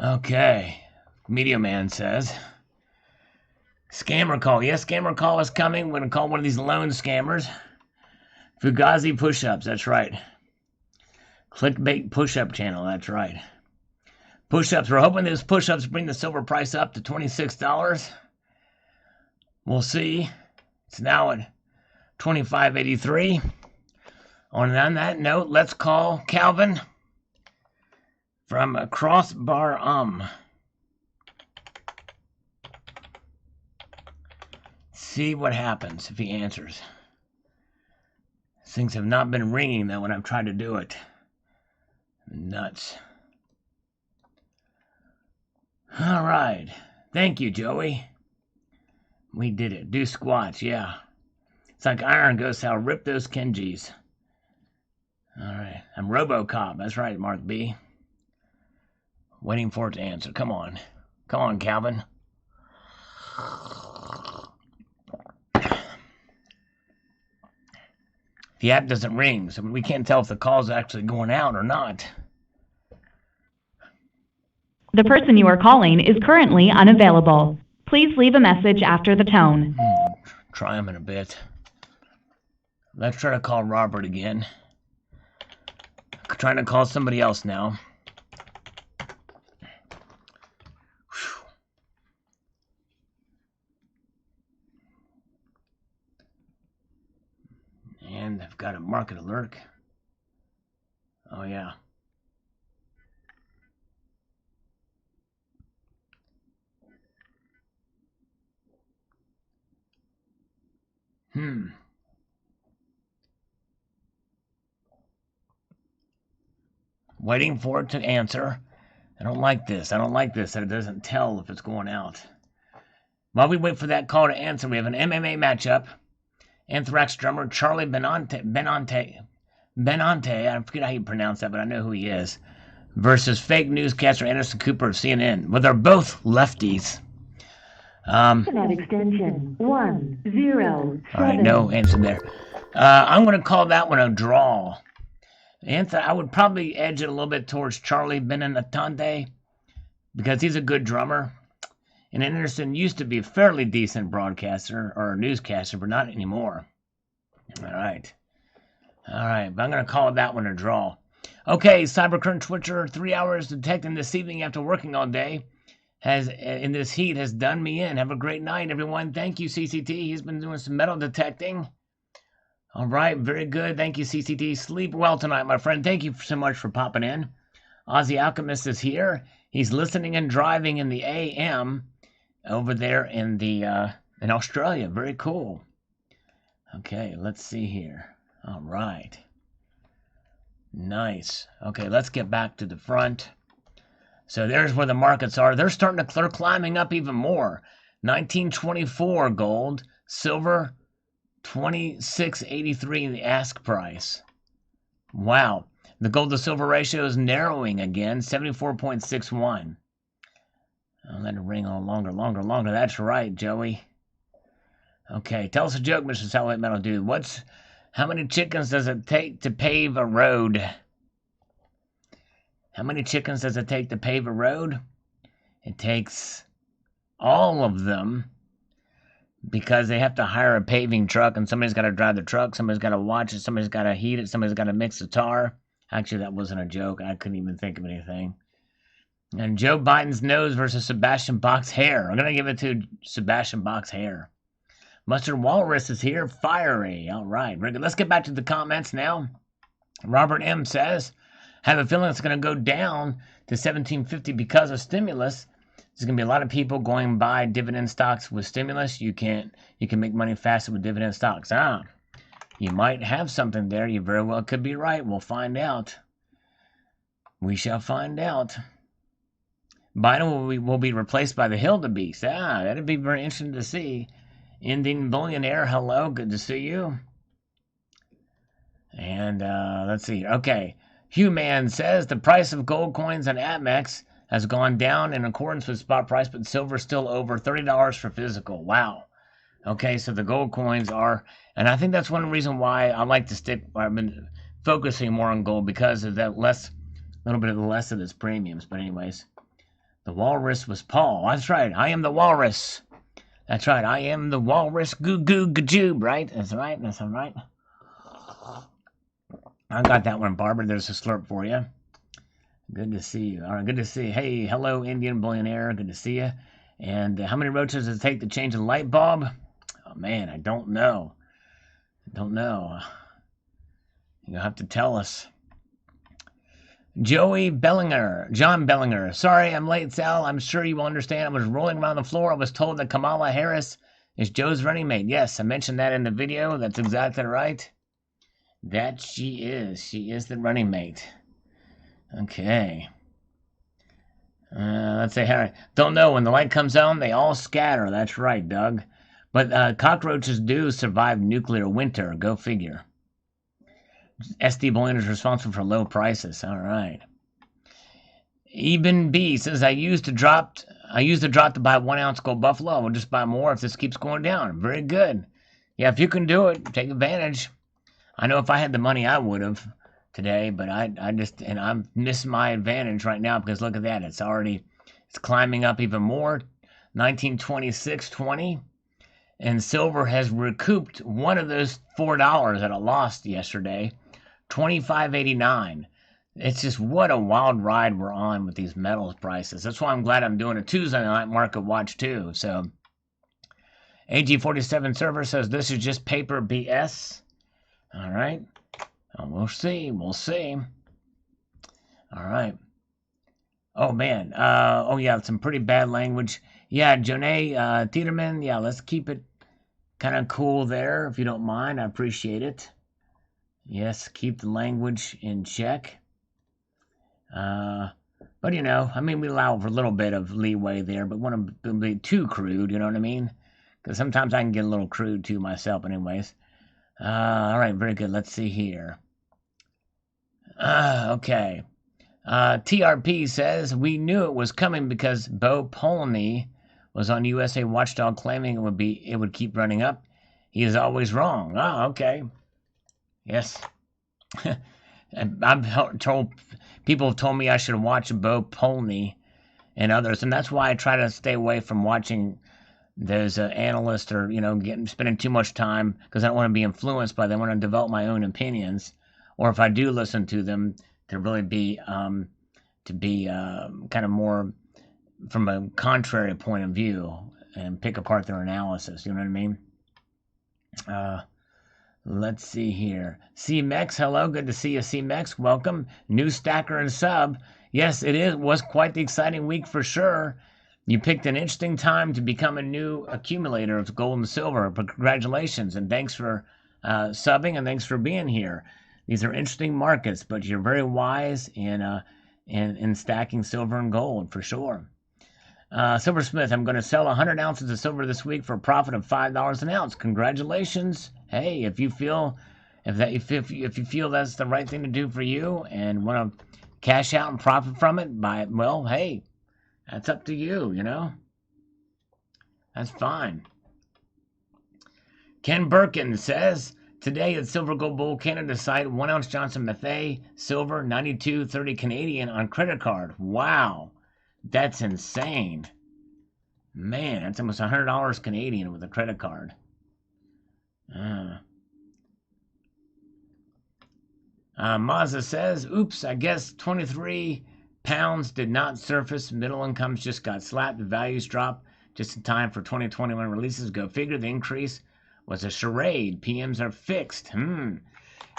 Okay. Media Man says, scammer call. Yes, scammer call is coming. We're going to call one of these loan scammers. Fugazi push-ups. That's right. Clickbait push-up channel. That's right. Push-ups. We're hoping those push-ups bring the silver price up to $26. We'll see. It's now at $25.83. On that note, let's call Calvin from Crossbar. See what happens if he answers. Things have not been ringing though when I've tried to do it. Nuts. All right. Thank you, Joey. We did it. Do squats, yeah. It's like Iron Ghost, how rip those Kenjis. All right. I'm Robocop. That's right, Mark B. Waiting for it to answer. Come on. Come on, Calvin. The app doesn't ring, so we can't tell if the call's actually going out or not. The person you are calling is currently unavailable. Please leave a message after the tone. Try him in a bit. Let's try to call Robert again. Trying to call somebody else now. And I've got a market alert. Oh, yeah. Waiting for it to answer. I don't like this. I don't like this that it doesn't tell if it's going out. While we wait for that call to answer, we have an MMA matchup. Anthrax drummer Charlie Benante, I forget how you pronounce that, but I know who he is, versus fake newscaster Anderson Cooper of CNN. Well, they're both lefties. Extension 107. All right, no answer there. I'm going to call that one a draw. I would probably edge it a little bit towards Charlie Benante because he's a good drummer. And Anderson used to be a fairly decent broadcaster or newscaster, but not anymore. All right. But I'm going to call that one a draw. Okay, Cybercurrent Twitcher, 3 hours detecting this evening after working all day. In this heat has done me in. Have a great night, everyone. Thank you, CCT. He's been doing some metal detecting. All right, very good. Thank you, CCT. Sleep well tonight, my friend. Thank you so much for popping in. Aussie Alchemist is here. He's listening and driving in the AM over there in Australia. Very cool. Okay, let's see here. All right. Nice. Okay, let's get back to the front. So there's where the markets are. They're climbing up even more. 1924 gold, silver 26.83 in the ask price. Wow. The gold to silver ratio is narrowing again, 74.61. I'll let it ring on longer. That's right, Joey. Okay, tell us a joke, Mr. Salivate Metal Dude. How many chickens does it take to pave a road? How many chickens does it take to pave a road? It takes all of them because they have to hire a paving truck and somebody's got to drive the truck, somebody's got to watch it, somebody's got to heat it, somebody's got to mix the tar. Actually, that wasn't a joke. I couldn't even think of anything. And Joe Biden's nose versus Sebastian Bach's hair. I'm going to give it to Sebastian Bach's hair. Mustard Walrus is here. Fiery. All right. Let's get back to the comments now. Robert M. says, have a feeling it's going to go down to $17.50 because of stimulus. There's going to be a lot of people going buy dividend stocks with stimulus. You can make money faster with dividend stocks. You might have something there. You very well could be right. We'll find out. We shall find out. Biden will be replaced by the Hildebeest. That'd be very interesting to see. Indian Billionaire, hello. Good to see you. And let's see. Okay. Human says the price of gold coins on Amex has gone down in accordance with spot price, but silver still over $30 for physical. Wow. Okay, so the gold coins are, and I think that's one reason why I like to I've been focusing more on gold because of that little bit of the less of its premiums. But anyways, the walrus was Paul. That's right. I am the walrus. That's right. I am the walrus. Goo goo gajoob. Right? That's right. That's all right. I got that one, Barbara. There's a slurp for you. Good to see you. All right, good to see you. Hey, hello, Indian Billionaire. Good to see you. And how many roaches does it take to change a light bulb? Oh, man, I don't know. You'll have to tell us. John Bellinger. Sorry, I'm late, Sal. I'm sure you will understand. I was rolling around the floor. I was told that Kamala Harris is Joe's running mate. Yes, I mentioned that in the video. That's exactly right. That she is. She is the running mate. Okay. Let's say Harry. Don't know. When the light comes on, they all scatter. That's right, Doug. But cockroaches do survive nuclear winter. Go figure. SD Bullion is responsible for low prices. All right. Eben B says, I used to drop I use the drop to buy 1 ounce gold buffalo. I will just buy more if this keeps going down. Very good. Yeah, if you can do it, take advantage. I know if I had the money, I would have today, but I'm missing my advantage right now because look at that. It's climbing up even more. 1926.20. And silver has recouped one of those $4 that it lost yesterday. 25.89. It's just what a wild ride we're on with these metals prices. That's why I'm glad I'm doing a Tuesday night market watch too. So AG47 server says this is just paper BS. All right. We'll see. We'll see. All right. Oh man. Oh yeah, some pretty bad language. Yeah, Jonay Tiedemann. Yeah, let's keep it kind of cool there, if you don't mind. I appreciate it. Yes, keep the language in check. But you know, I mean, we allow for a little bit of leeway there, but want to be too crude, you know what I mean? Because sometimes I can get a little crude too myself, anyways. All right, very good. Let's see here. Okay. TRP says we knew it was coming because Bo Polney was on USA Watchdog claiming it would keep running up. He is always wrong. Oh, okay. Yes. People have told me I should watch Bo Polney and others, and that's why I try to stay away from watching those analysts or spending too much time because I don't want to be influenced by them. I want to develop my own opinions, or if I do listen to them, to really be kind of more from a contrary point of view and pick apart their analysis. You know what I mean? Let's see here. C-Mex, hello. Good to see you, C-Mex. Welcome. New stacker and sub. Yes, was quite the exciting week for sure. You picked an interesting time to become a new accumulator of gold and silver. But congratulations, and thanks for subbing, and thanks for being here. These are interesting markets, but you're very wise in stacking silver and gold for sure. Silversmith, I'm going to sell 100 ounces of silver this week for a profit of $5 an ounce. Congratulations. Hey, if you feel that's the right thing to do for you and want to cash out and profit from it, hey, that's up to you, you know. That's fine. Ken Birkin says, today at Silver Gold Bull Canada site, 1 ounce Johnson Mathey, silver, 92.30 Canadian on credit card. Wow. That's insane. Man, that's almost $100 Canadian with a credit card. Mazda says, oops, I guess 23 pounds did not surface. Middle incomes just got slapped. The values dropped just in time for 2021 releases. Go figure. The increase was a charade. PMs are fixed.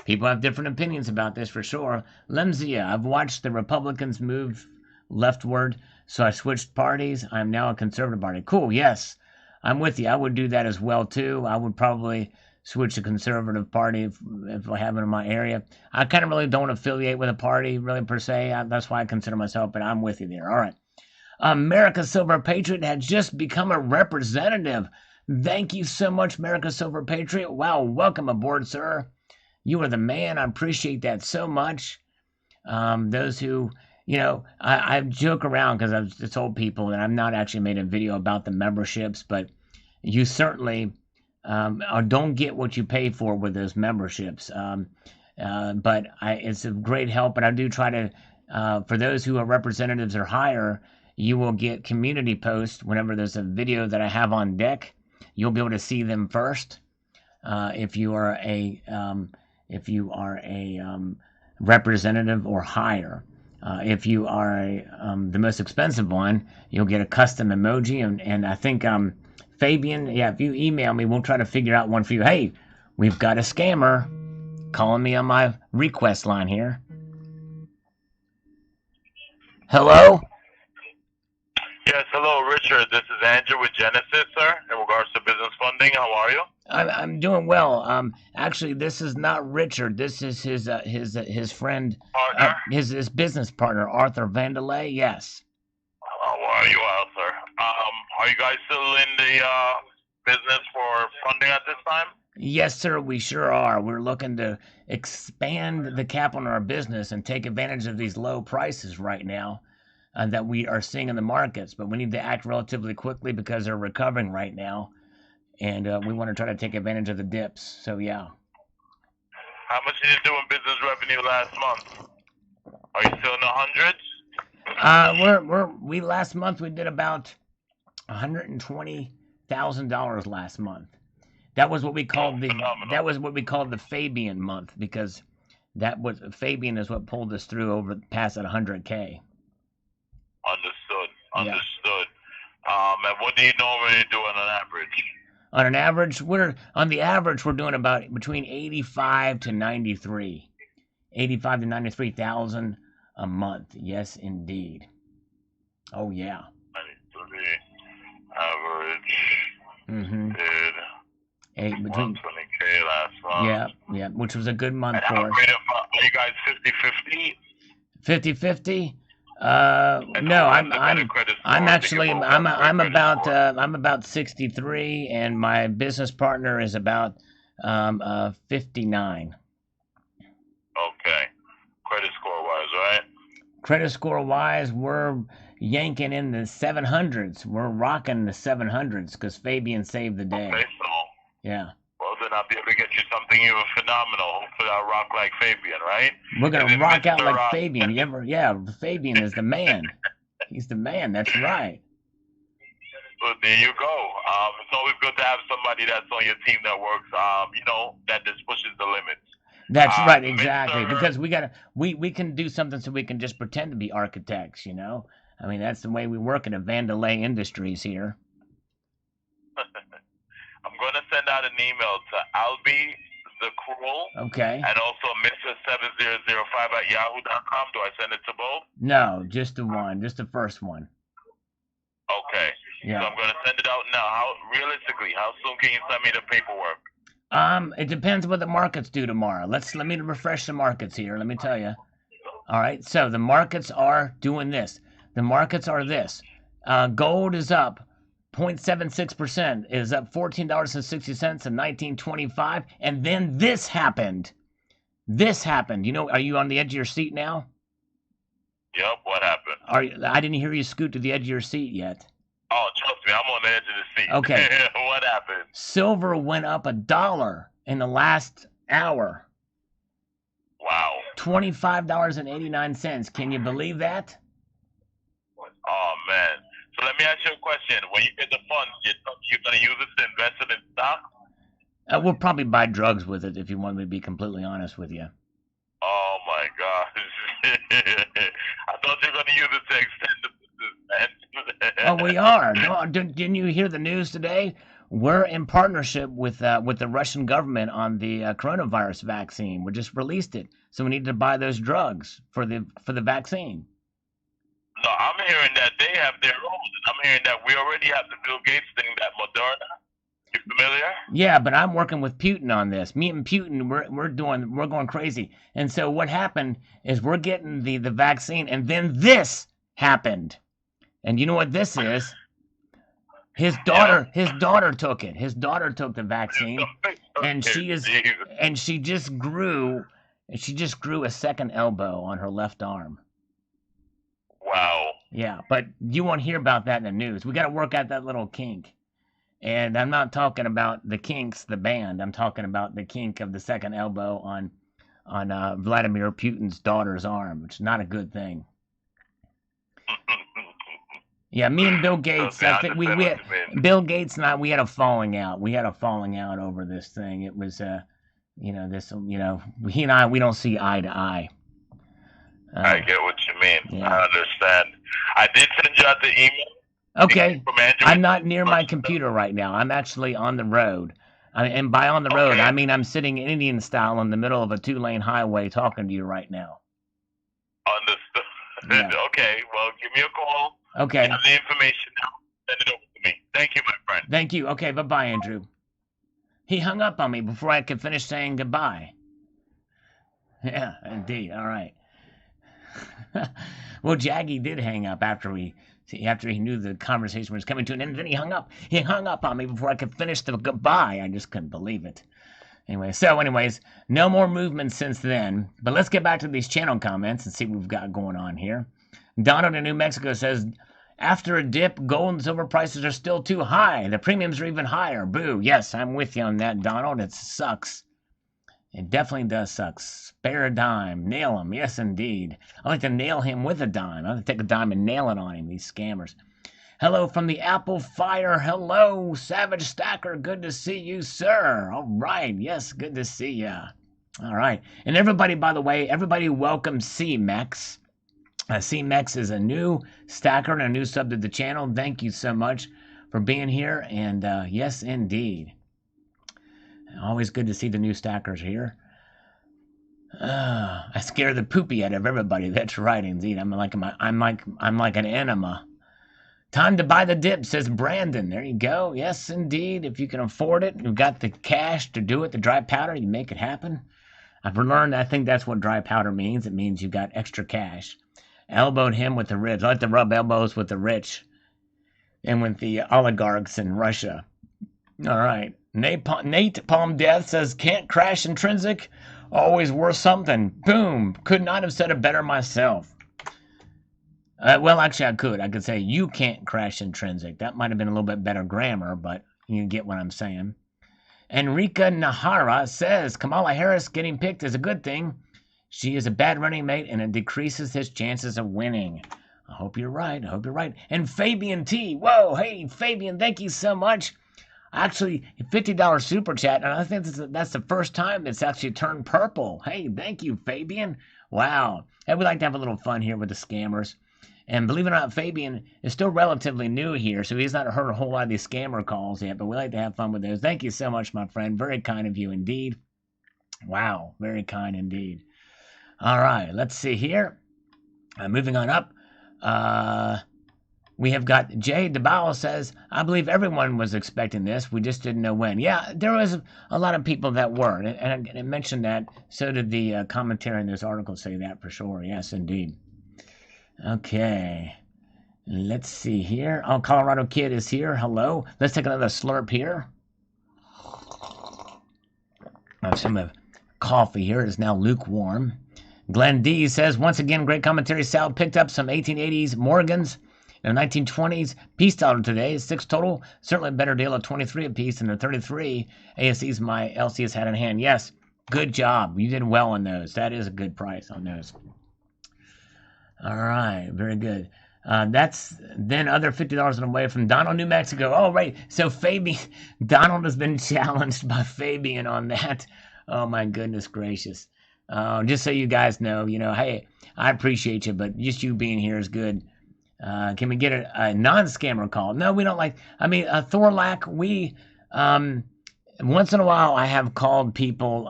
People have different opinions about this for sure. Lemzia, I've watched the Republicans move leftward, so I switched parties. I'm now a conservative party. Cool, yes. I'm with you. I would do that as well, too. I would probably switch a conservative party if I have it in my area. I kind of really don't affiliate with a party, really, per se. That's why I consider myself, but I'm with you there. All right. America Silver Patriot had just become a representative. Thank you so much, America Silver Patriot. Wow, welcome aboard, sir. You are the man. I appreciate that so much. Those who... I joke around because I've told people that I'm not actually made a video about the memberships, but you certainly don't get what you pay for with those memberships. But it's a great help, and I do try to, for those who are representatives or higher, you will get community posts whenever there's a video that I have on deck. You'll be able to see them first. If you are a representative or higher. If you are the most expensive one, you'll get a custom emoji. And I think, Fabian, if you email me, we'll try to figure out one for you. Hey, we've got a scammer calling me on my request line here. Hello? Yes, hello, Richard. This is Andrew with Genesis, sir, in regards to business funding. How are you? I'm doing well. Actually, this is not Richard. This is his friend, Partner? his business partner, Arthur Vandelay. Yes. How are you, sir? Are you guys still in the business for funding at this time? Yes, sir. We sure are. We're looking to expand the capital in our business and take advantage of these low prices right now. that we are seeing in the markets, but we need to act relatively quickly because they're recovering right now, and we want to try to take advantage of the dips. So yeah. How much did you do in business revenue last month? Are you still in the hundreds? We last month we did about $120,000 last month. That was what we called the Fabian month, because Fabian is what pulled us through over past at 100K. Understood. Yeah. And what do you normally do on an average? On an average, we're doing about between 85 to 93,000 a month. Yes, indeed. Oh yeah. 93 average. Did Between 120K last month. Yeah, which was a good month for us. Are you guys 50-50? 50-50? No, I'm about 63, and my business partner is about 59. Okay. Credit score wise, right? Credit score wise, we're yanking in the 700s. We're rocking the 700s because Fabian saved the day. Okay, so yeah. Well, then I'll be able to get you something even phenomenal. Hopefully I'll rock like Fabian, right? We're going to rock out like Fabian. Fabian is the man. He's the man. That's right. Well, there you go. It's always good to have somebody that's on your team that works, that just pushes the limits. That's right, exactly. Because we can do something so we can just pretend to be architects, I mean, that's the way we work in a Vandalay Industries here. I'm going to send out an email to Albie the Cruel. Okay. And also Mr7005@yahoo.com. Do I send it to both? No, just the one, just the first one. Okay. Yeah. So I'm going to send it out now. How soon can you send me the paperwork? It depends what the markets do tomorrow. Let me refresh the markets here. Let me tell you. All right. So the markets are doing this. The markets are this. Gold is up 0.76%. Is up $14.60 to 19.25. And then this happened. Are you on the edge of your seat now? Yep. What happened? I didn't hear you scoot to the edge of your seat yet. Oh, trust me, I'm on the edge of the seat. Okay. What happened? Silver went up $1 in the last hour. Wow. $25.89. Can you believe that? Oh, man. So let me ask you a question. When you get the funds, you're going to use it to invest it in stock? We'll probably buy drugs with it, if you want me to be completely honest with you. Oh, my gosh. I thought you were going to use it to extend the business, man. Oh, we are. No, didn't you hear the news today? We're in partnership with the Russian government on the coronavirus vaccine. We just released it, so we need to buy those drugs for the vaccine. No, I'm hearing that they have their own. I'm hearing that we already have the Bill Gates thing, that Moderna. You familiar? Yeah, but I'm working with Putin on this. Me and Putin, we're going crazy. And so what happened is we're getting the vaccine, and then this happened. And you know what this is? His daughter took it. His daughter took the vaccine, and she just grew a second elbow on her left arm. Wow. Yeah, but you won't hear about that in the news. We got to work out that little kink. And I'm not talking about the Kinks, the band. I'm talking about the kink of the second elbow on Vladimir Putin's daughter's arm, which is not a good thing. Yeah, me and Bill Gates. I think Bill Gates and I, we had a falling out. We had a falling out over this thing. It was, he and I, we don't see eye to eye. I get what you mean. Yeah. I understand. I did send you out the email. Okay. I'm not near my computer right now. I'm actually on the road. And by on the road, I mean I'm sitting Indian style in the middle of a 2-lane highway talking to you right now. Understood. Yeah. Okay. Well, give me a call. Okay. You have the information now. Send it over to me. Thank you, my friend. Thank you. Okay. Bye-bye, Andrew. He hung up on me before I could finish saying goodbye. Yeah, indeed. All right. Well, Jaggy did hang up after he knew the conversation was coming to an end. Then he hung up. He hung up on me before I could finish the goodbye. I just couldn't believe it. Anyways, no more movement since then. But let's get back to these channel comments and see what we've got going on here. Donald in New Mexico says, after a dip, gold and silver prices are still too high. The premiums are even higher. Boo. Yes, I'm with you on that, Donald. It sucks. It definitely does suck. Spare a dime. Nail him. Yes, indeed. I like to nail him with a dime. I like to take a dime and nail it on him, these scammers. Hello from the Apple Fire. Hello, Savage Stacker. Good to see you, sir. All right. Yes, good to see ya. All right. And everybody, by the way, everybody welcome C-Mex. C-Mex is a new stacker and a new sub to the channel. Thank you so much for being here. And yes, indeed. Always good to see the new stackers here. I scare the poopy out of everybody. That's right, indeed. I'm like an enema. Time to buy the dip, says Brandon. There you go. Yes, indeed. If you can afford it, you've got the cash to do it, the dry powder, you make it happen. I've learned, I think that's what dry powder means. It means you've got extra cash. Elbowed him with the rich. I like to rub elbows with the rich and with the oligarchs in Russia. All right. Nate Palm Death says, can't crash intrinsic. Always worth something. Boom. Could not have said it better myself. Well, actually, I could. I could say you can't crash intrinsic. That might have been a little bit better grammar, but you get what I'm saying. Enrica Nahara says, Kamala Harris getting picked is a good thing. She is a bad running mate, and it decreases his chances of winning. I hope you're right. I hope you're right. And Fabian T. Whoa, hey, Fabian, thank you so much. Actually, $50 super chat, and I think that's the first time it's actually turned purple. Hey, thank you, Fabian. Wow. Hey, we like to have a little fun here with the scammers. And believe it or not, Fabian is still relatively new here, so he's not heard a whole lot of these scammer calls yet, but we like to have fun with those. Thank you so much, my friend. Very kind of you indeed. Wow, very kind indeed. All right, let's see here. Moving on up. We have got Jay DeBow says, I believe everyone was expecting this. We just didn't know when. Yeah, there was a lot of people that were. And I mentioned that. So did the commentary in this article say that for sure. Yes, indeed. Okay. Let's see here. Oh, Colorado Kid is here. Hello. Let's take another slurp here. Some of coffee here. It is now lukewarm. Glenn D says, once again, great commentary. Sal picked up some 1880s Morgans in the 1920s. Piece dollar today, 6 total. Certainly a better deal at 23 a piece than the 33 ASCs my LCS had in hand. Yes, good job. You did well on those. That is a good price on those. All right, very good. That's then other $50 on the way from Donald, New Mexico. Oh, right. So Fabian, Donald has been challenged by Fabian on that. Oh, my goodness gracious. Just so you guys know, hey, I appreciate you, but just you being here is good. Can we get a non-scammer call? No, we don't like, Thorlac, we, once in a while I have called people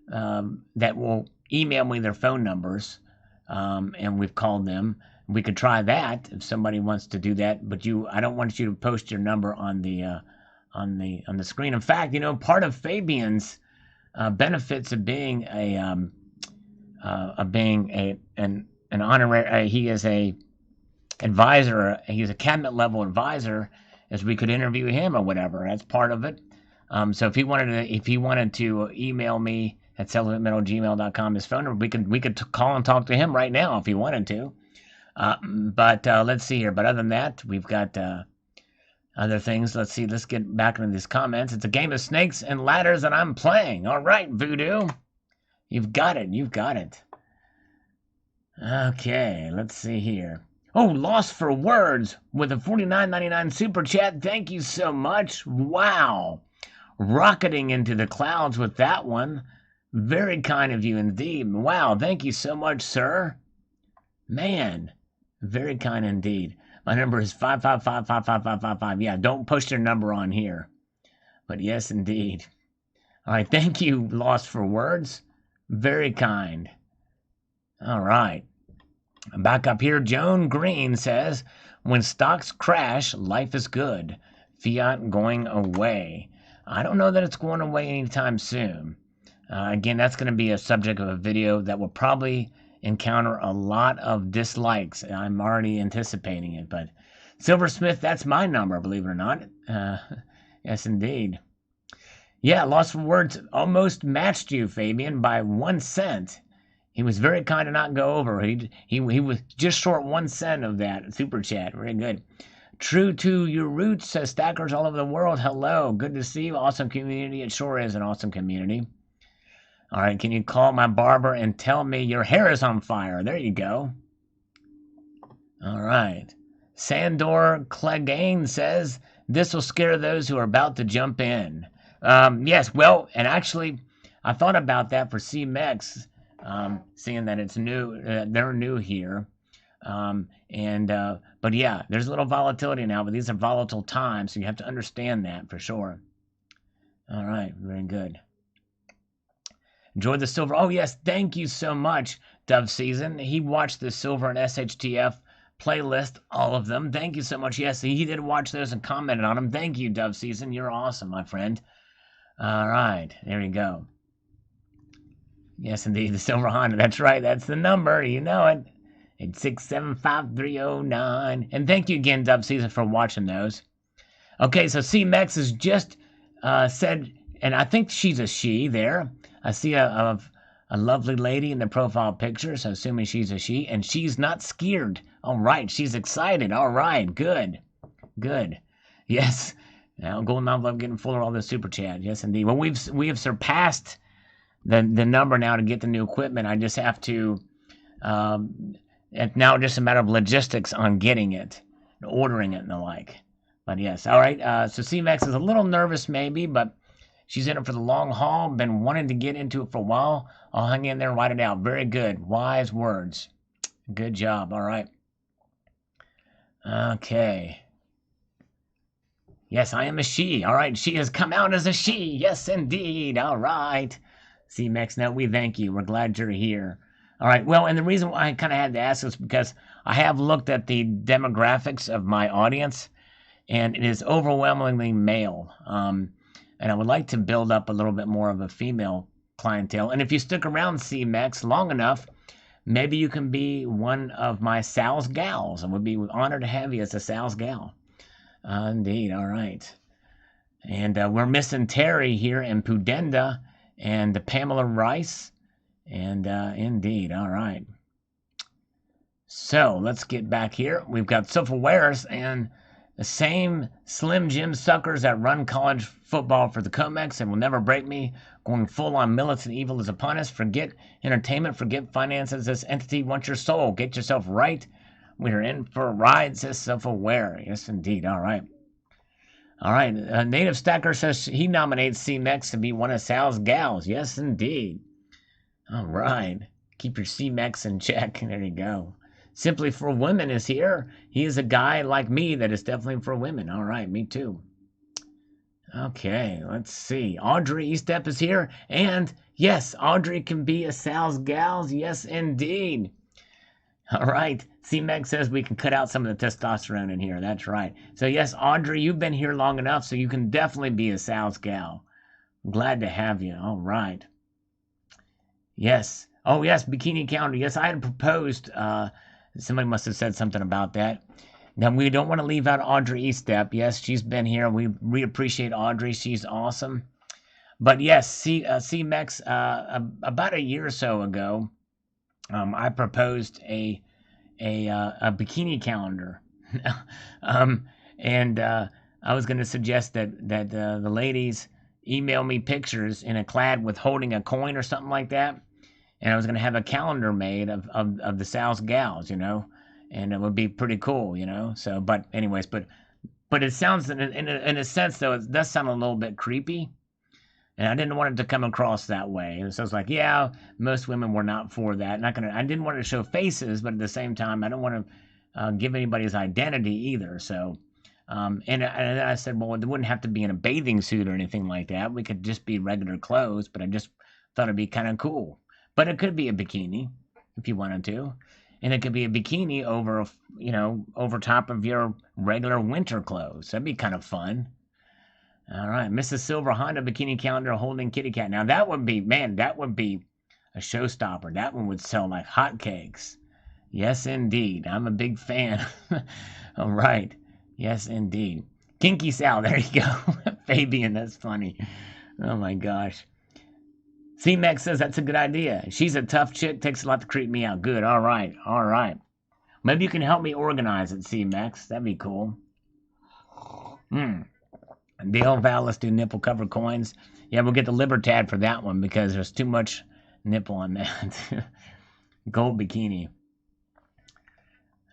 that will email me their phone numbers, and we've called them. We could try that if somebody wants to do that, but I don't want you to post your number on the screen. In fact, part of Fabian's benefits of being an honorary, he is a advisor, he's a cabinet level advisor, as we could interview him or whatever. That's part of it. So if he wanted to email me at salivatemetal@gmail.com, his phone number, we could call and talk to him right now if he wanted to. But let's see here. But other than that, we've got other things. Let's see. Let's get back into these comments. It's a game of snakes and ladders, and I'm playing. All right, Voodoo. You've got it. You've got it. Okay, let's see here. Oh, Lost for Words with a $49.99 super chat. Thank you so much. Wow. Rocketing into the clouds with that one. Very kind of you indeed. Wow, thank you so much, sir. Man, very kind indeed. My number is 5555555. Yeah, don't push your number on here. But yes, indeed. All right, thank you, Lost for Words. Very kind. All right. Back up here, Joan Green says, when stocks crash, life is good. Fiat going away. I don't know that it's going away anytime soon. Again, that's going to be a subject of a video that will probably encounter a lot of dislikes. I'm already anticipating it, but Silversmith, that's my number, believe it or not. Yes, indeed. Yeah, Lost for Words almost matched you, Fabian, by 1 cent. He was very kind to not go over. He was just short 1 cent of that super chat. Very good. True to your roots, says Stackers all over the world. Hello. Good to see you. Awesome community. It sure is an awesome community. All right. Can you call my barber and tell me your hair is on fire? There you go. All right. Sandor Clegane says, this will scare those who are about to jump in. Yes, well, and actually, I thought about that for CMEX, seeing that it's new, they're new here. But yeah, there's a little volatility now, but these are volatile times, so you have to understand that for sure. All right, very good. Enjoy the silver. Oh, yes, thank you so much, Dove Season. He watched the silver and SHTF playlist, all of them. Thank you so much. Yes, he did watch those and commented on them. Thank you, Dove Season. You're awesome, my friend. All right, there you go. Yes, indeed, the silver Honda. That's right. That's the number. You know it. It's 675-309. And thank you again, Dove Season, for watching those. Okay, so CMEX has just said, and I think she's a she there. I see a lovely lady in the profile picture, so assuming she's a she, and she's not scared. All right, she's excited. All right, good. Good. Yes. Now, Golden Envelope getting fuller all the super chat. Yes, indeed. Well, we have surpassed the number now to get the new equipment. I just have to, it's now just a matter of logistics on getting it, ordering it and the like. But yes, all right. So CMAX is a little nervous maybe, but she's in it for the long haul. Been wanting to get into it for a while. I'll hang in there and write it out. Very good. Wise words. Good job. All right. Okay. Yes, I am a she. All right. She has come out as a she. Yes, indeed. All right. CMAX, now we thank you. We're glad you're here. All right. Well, and the reason why I kind of had to ask is because I have looked at the demographics of my audience, and it is overwhelmingly male. And I would like to build up a little bit more of a female clientele. And if you stick around CMAX long enough, maybe you can be one of my Sal's gals. I would be honored to have you as a Sal's gal. Indeed. All right. And we're missing Terry here and Pudenda and Pamela Rice. And indeed. All right. So let's get back here. We've got self-awares and the same Slim Jim suckers that run college football for the Comex and will never break me, going full on militant evil is upon us. Forget entertainment, forget finances. This entity wants your soul. Get yourself right. We're in for a ride, says self-aware. Yes, indeed. All right. All right. Native Stacker says he nominates CMEX to be one of Sal's gals. Yes, indeed. All right. Keep your CMEX in check. There you go. Simply for Women is here. He is a guy like me that is definitely for women. All right, me too. Okay, let's see. Audrey Eastep is here. And yes, Audrey can be a Sal's gals. Yes, indeed. All right. C-Meg says we can cut out some of the testosterone in here. That's right. So yes, Audrey, you've been here long enough, so you can definitely be a Sal's gal. I'm glad to have you. All right. Yes. Oh, yes, bikini calendar. Yes, I had proposed. Somebody must have said something about that. Now, we don't want to leave out Audrey Eastep. Yes, she's been here. We appreciate Audrey. She's awesome. But yes, C-Mex, about a year or so ago, I proposed a bikini calendar. And I was going to suggest that the ladies email me pictures in a clad with holding a coin or something like that. And I was going to have a calendar made of the Sal's gals, you know, and it would be pretty cool, you know. So, but anyways, but it sounds in a sense though, it does sound a little bit creepy, and I didn't want it to come across that way. So I was like, yeah, most women were not for that. I didn't want to show faces, but at the same time, I don't want to give anybody's identity either. So, and I said, well, it wouldn't have to be in a bathing suit or anything like that. We could just be regular clothes, but I just thought it'd be kind of cool. But it could be a bikini if you wanted to. And it could be a bikini over, over top of your regular winter clothes. That'd be kind of fun. All right. Mrs. Silver Honda bikini calendar holding kitty cat. Now that would be a showstopper. That one would sell like hotcakes. Yes, indeed. I'm a big fan. All right. Yes, indeed. Kinky Sal. There you go. Fabian. That's funny. Oh my gosh. C-Mex says that's a good idea. She's a tough chick, takes a lot to creep me out. Good, all right, all right. Maybe you can help me organize it, C-Mex. That'd be cool. Dale Val, let's do nipple covered coins. Yeah, we'll get the Libertad for that one because there's too much nipple on that. Gold bikini.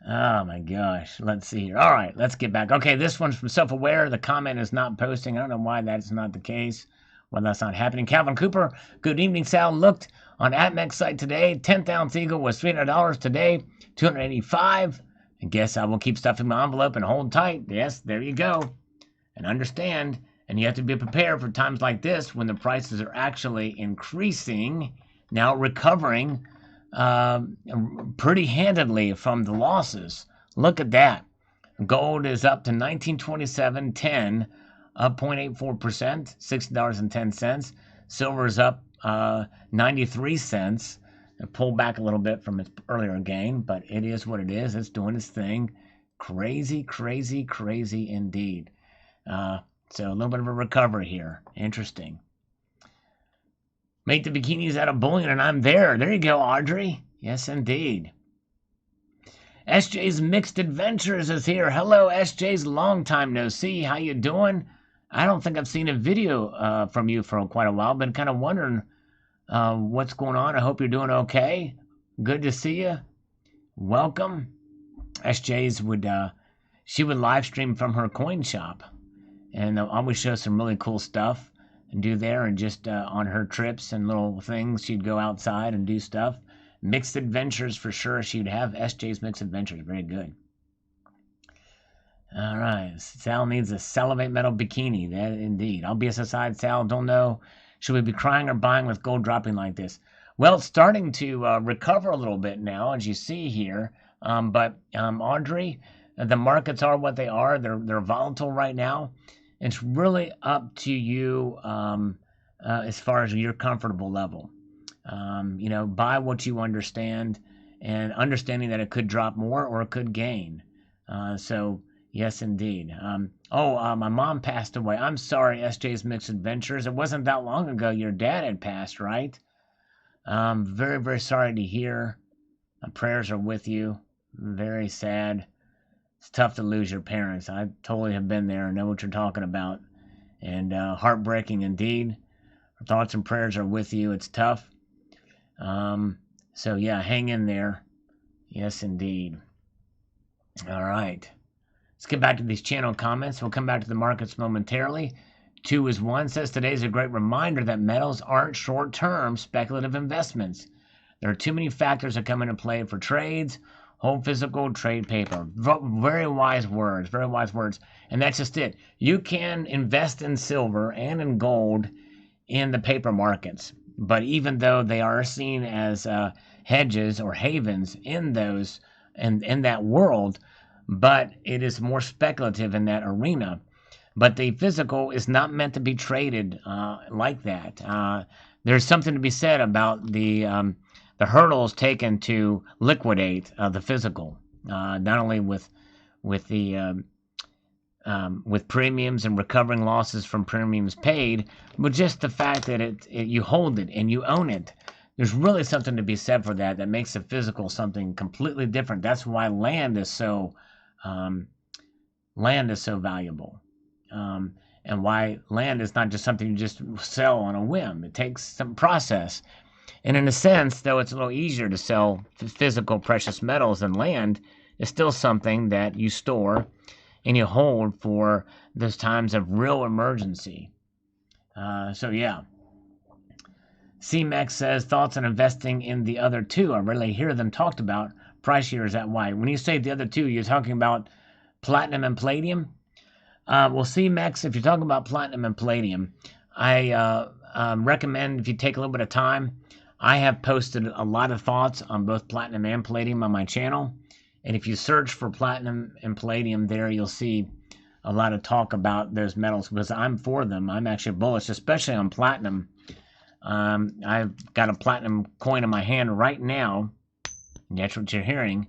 Oh my gosh. Let's see here. All right, let's get back. Okay, this one's from Self-Aware. The comment is not posting. I don't know why that's not the case. Well, that's not happening. Calvin Cooper, good evening, Sal. Looked on ATMEX site today. 10th ounce Eagle was $300 today, $285. I guess I will keep stuffing my envelope and hold tight. Yes, there you go. And understand, and you have to be prepared for times like this when the prices are actually increasing, now recovering pretty handedly from the losses. Look at that. Gold is up to 1927.10, up 0.84%, $60.10. Silver is up 93 cents, and pulled back a little bit from its earlier gain, but it is what it is. It's doing its thing. Crazy, crazy, crazy indeed. So a little bit of a recovery here. Interesting. Make the bikinis out of bullion and I'm there. There you go, Audrey. Yes, indeed. SJ's Mixed Adventures is here. Hello, SJ's. Long time no see. How you doing? I don't think I've seen a video from you for quite a while. Been kind of wondering what's going on. I hope you're doing okay. Good to see you. Welcome. SJ's she would live stream from her coin shop and always show some really cool stuff and do there, and just on her trips and little things, she'd go outside and do stuff. Mixed Adventures for sure. She'd have SJ's Mixed Adventures. Very good. All right. Sal needs a Salivate Metal bikini. That indeed. I'll be aside, Sal. Don't know. Should we be crying or buying with gold dropping like this? Well, it's starting to recover a little bit now, as you see here. But Audrey, the markets are what they are. They're volatile right now. It's really up to you as far as your comfortable level. Buy what you understand, and understanding that it could drop more or it could gain. So, yes, indeed. My mom passed away. I'm sorry, SJ's Mixed Adventures. It wasn't that long ago your dad had passed, right? Very, very sorry to hear. My prayers are with you. Very sad. It's tough to lose your parents. I totally have been there and know what you're talking about. And heartbreaking indeed. Our thoughts and prayers are with you. It's tough. So yeah, hang in there. Yes, indeed. All right. Let's get back to these channel comments. We'll come back to the markets momentarily. 2 is 1 says today's a great reminder that metals aren't short-term speculative investments. There are too many factors that come into play for trades. Hold physical, trade paper. Very wise words, very wise words. And that's just it. You can invest in silver and in gold in the paper markets. But even though they are seen as hedges or havens in those and in that world, but it is more speculative in that arena. But the physical is not meant to be traded like that. There's something to be said about the hurdles taken to liquidate the physical, not only with premiums and recovering losses from premiums paid, but just the fact that you hold it and you own it. There's really something to be said for that. That makes the physical something completely different. That's why land is so valuable, and why land is not just something you just sell on a whim. It takes some process. And in a sense, though it's a little easier to sell physical precious metals than land, it's still something that you store and you hold for those times of real emergency. So yeah. CMEX says, thoughts on investing in the other two. I rarely hear them talked about. Price here is at why. When you say the other two, you're talking about platinum and palladium? Well, CMEX, if you're talking about platinum and palladium, I recommend if you take a little bit of time. I have posted a lot of thoughts on both platinum and palladium on my channel. And if you search for platinum and palladium there, you'll see a lot of talk about those metals because I'm for them. I'm actually bullish, especially on platinum. I've got a platinum coin in my hand right now. And that's what you're hearing.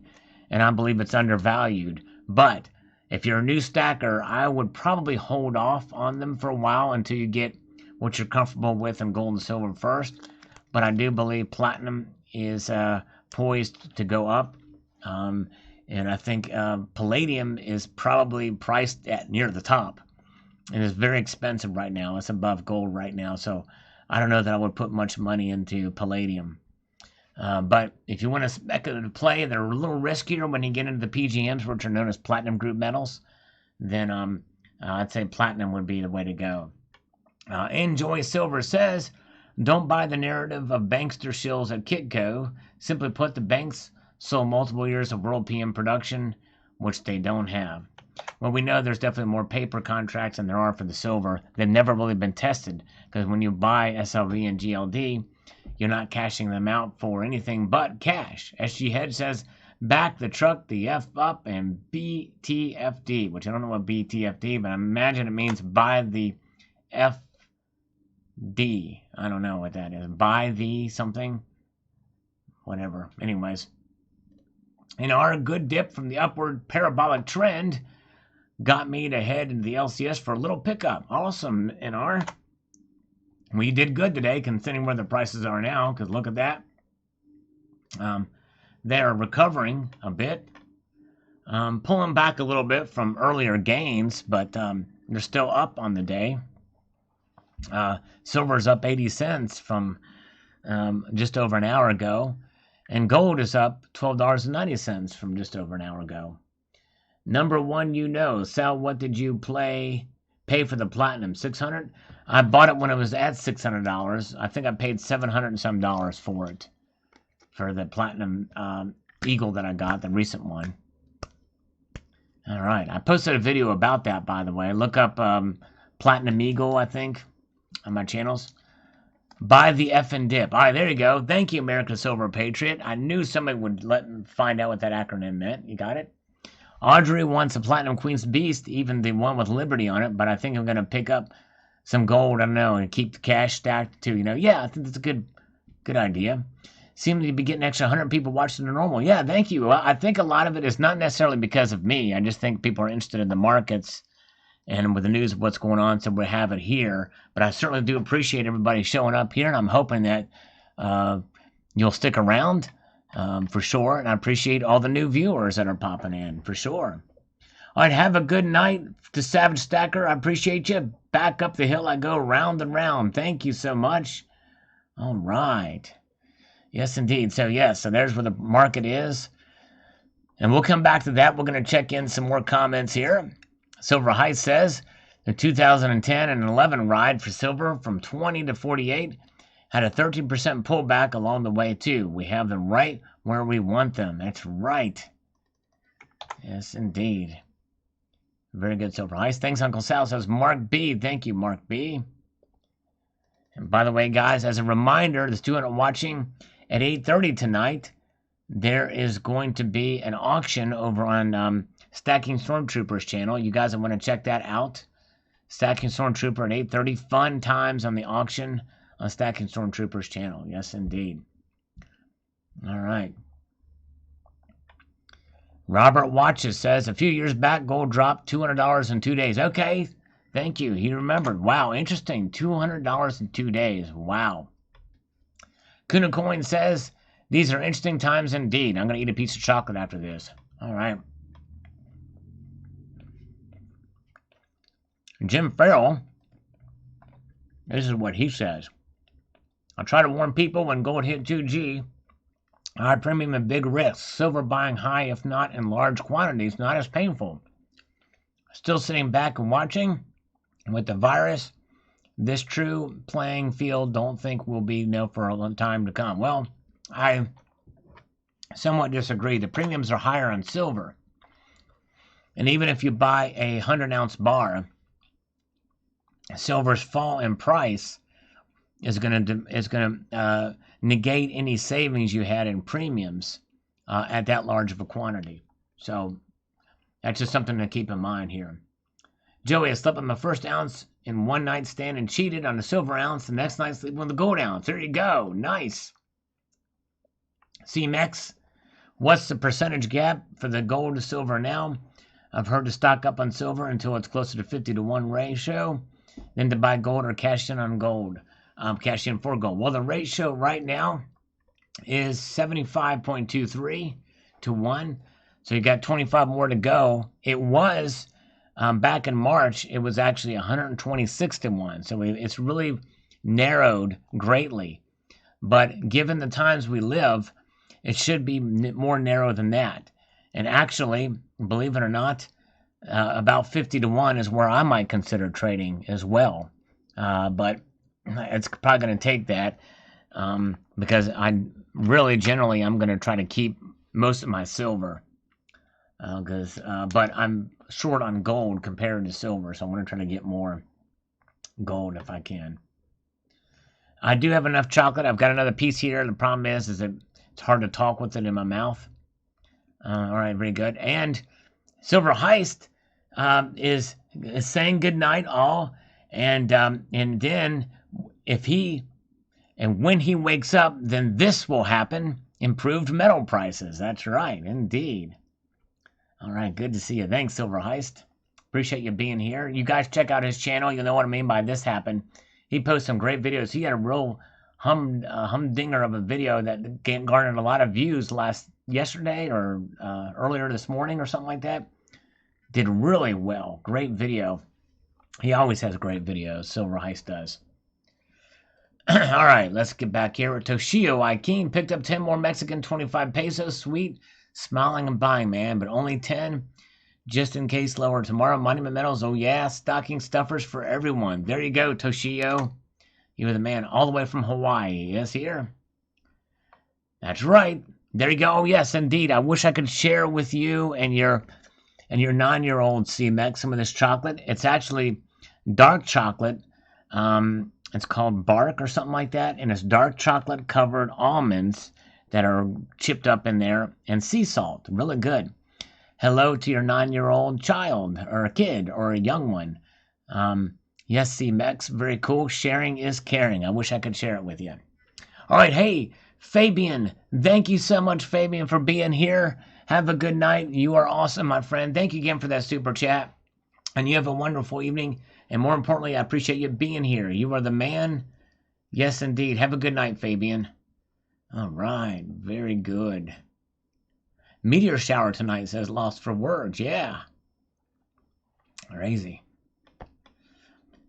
And I believe it's undervalued. But if you're a new stacker, I would probably hold off on them for a while until you get what you're comfortable with in gold and silver first. but I do believe platinum is poised to go up. And I think palladium is probably priced at near the top. It is very expensive right now. It's above gold right now. So I don't know that I would put much money into palladium. But if you want a speculative play, they're a little riskier when you get into the PGMs, which are known as platinum group metals. Then I'd say platinum would be the way to go. Enjoy Silver says, don't buy the narrative of bankster shills at Kitco. Simply put, the banks sold multiple years of world PM production, which they don't have. Well, we know there's definitely more paper contracts than there are for the silver. They've never really been tested, because when you buy SLV and GLD, you're not cashing them out for anything but cash. SG Hedge says, back the truck, the F up, and BTFD, which I don't know what BTFD, but I imagine it means buy the FD. I don't know what that is. Buy the something. Whatever. Anyways. Our good dip from the upward parabolic trend got me to head into the LCS for a little pickup. Awesome, NR. We did good today, considering where the prices are now, because look at that. They're recovering a bit, pulling back a little bit from earlier gains, but they're still up on the day. Silver's up 80 cents from just over an hour ago, and gold is up $12.90 from just over an hour ago. Number one, Sal, what did you pay for the platinum? $600? I bought it when it was at $600. I think I paid $700 and some dollars for it, for the platinum eagle that I got, the recent one. All right, I posted a video about that, by the way. Look up platinum eagle, I think, on my channels. Buy the effing dip. All right, there you go. Thank you, American Silver Patriot. I knew somebody would find out what that acronym meant. You got it? Audrey wants a Platinum Queen's Beast, even the one with Liberty on it, but I think I'm going to pick up some gold, I don't know, and keep the cash stacked too. Yeah, I think that's a good idea. Seem to be getting an extra 100 people watching the normal. Yeah, thank you. Well, I think a lot of it is not necessarily because of me. I just think people are interested in the markets and with the news of what's going on, so we have it here. But I certainly do appreciate everybody showing up here, and I'm hoping that you'll stick around for sure. And I appreciate all the new viewers that are popping in, for sure. All right, have a good night to Savage Stacker. I appreciate you. Back up the hill I go, round and round. Thank you so much. All right. Yes, indeed. So there's where the market is. And we'll come back to that. We're going to check in some more comments here. Silver Heist says, the 2010 and 11 ride for silver from 20 to 48 had a 13% pullback along the way, too. We have them right where we want them. That's right. Yes, indeed. Very good, Silver Heist. Thanks, Uncle Sal, says Mark B. Thank you, Mark B. And by the way, guys, as a reminder, the student watching at 8:30 tonight, there is going to be an auction over on Stacking Stormtrooper's channel. You guys want to check that out. Stacking Stormtrooper at 8:30. Fun times on the auction on Stacking Stormtrooper's channel. Yes, indeed. All right. Robert Watches says, a few years back, gold dropped $200 in 2 days. Okay, thank you. He remembered. Wow, interesting. $200 in 2 days. Wow. Kuna Coin says, these are interesting times indeed. I'm going to eat a piece of chocolate after this. All right. Jim Farrell, this is what he says. I try to warn people when gold hit 2G. High premium and big risks. Silver buying high, if not in large quantities, not as painful. Still sitting back and watching. With the virus, this true playing field don't think will be for a long time to come. Well, I somewhat disagree. The premiums are higher on silver. And even if you buy a 100-ounce bar, silver's fall in price is going to negate any savings you had in premiums at that large of a quantity. So that's just something to keep in mind here. Joey, I slept on my first ounce in one night stand and cheated on the silver ounce. The next night, sleeping on the gold ounce. There you go. Nice. CMX, what's the percentage gap for the gold to silver now? I've heard to stock up on silver until it's closer to 50-to-1 ratio, then to buy gold or cash in on gold. cash in for gold. Well, the ratio right now is 75.23 to 1. So you got 25 more to go. It was back in March, it was actually 126 to 1. So it's really narrowed greatly. But given the times we live, it should be more narrow than that. And actually, believe it or not, about 50 to 1 is where I might consider trading as well. But it's probably going to take that because generally, I'm going to try to keep most of my silver. But I'm short on gold compared to silver, so I'm going to try to get more gold if I can. I do have enough chocolate. I've got another piece here. The problem is that it's hard to talk with it in my mouth. All right, very good. And Silver Heist is saying good night all, and then when he wakes up, then this will happen. Improved metal prices. That's right, indeed. All right, good to see you. Thanks, Silver Heist. Appreciate you being here. You guys check out his channel. You'll know what I mean by this happened. He posts some great videos. He had a real humdinger of a video that garnered a lot of views yesterday or earlier this morning or something like that. Did really well. Great video. He always has great videos. Silver Heist does. All right, let's get back here. Toshio Aikin picked up 10 more Mexican 25 pesos. Sweet. Smiling and buying, man, but only 10 just in case lower tomorrow. Monument Metals, oh yeah, stocking stuffers for everyone. There you go, Toshio. You were the man all the way from Hawaii. Yes, here. That's right. There you go. Oh, yes, indeed. I wish I could share with you and your 9-year-old CMEX some of this chocolate. It's actually dark chocolate. It's called Bark or something like that, and it's dark chocolate covered almonds that are chipped up in there, and sea salt. Really good. Hello to your 9-year-old child, or a kid, or a young one. Yes, C-Mex, very cool. Sharing is caring. I wish I could share it with you. All right, hey, Fabian. Thank you so much, Fabian, for being here. Have a good night. You are awesome, my friend. Thank you again for that super chat. And you have a wonderful evening. And more importantly, I appreciate you being here. You are the man. Yes, indeed. Have a good night, Fabian. All right, very good. Meteor shower tonight, says Lost for Words. Yeah. Crazy.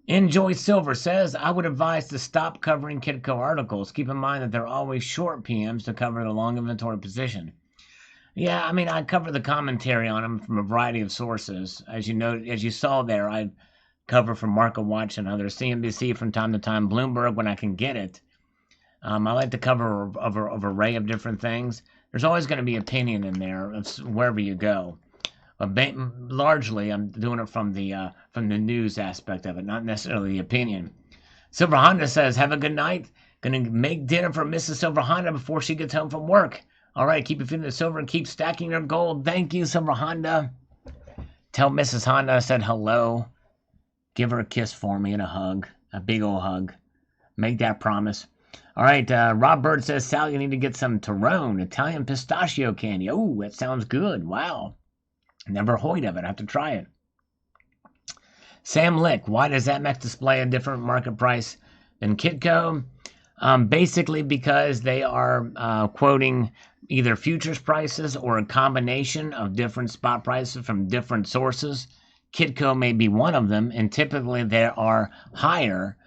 Enjoy Silver says, I would advise to stop covering Kitco articles. Keep in mind that they're always short PMs to cover the long inventory position. Yeah, I mean, I cover the commentary on them from a variety of sources. As you saw there, I cover from Market Watch and others, CNBC from time to time, Bloomberg when I can get it. I like to cover an array of different things. There's always going to be opinion in there wherever you go. But largely, I'm doing it from the news aspect of it, not necessarily the opinion. Silver Honda says, have a good night. Going to make dinner for Mrs. Silver Honda before she gets home from work. All right, keep your feet in the silver and keep stacking your gold. Thank you, Silver Honda. Tell Mrs. Honda I said hello. Give her a kiss for me and a hug. A big old hug. Make that promise. All right, Rob Bird says, Sal, you need to get some Tyrone, Italian pistachio candy. Oh, that sounds good. Wow. Never heard of it. I have to try it. Sam Lick, why does AMEX display a different market price than Kitco? Basically because they are quoting either futures prices or a combination of different spot prices from different sources. Kitco may be one of them, and typically they are higher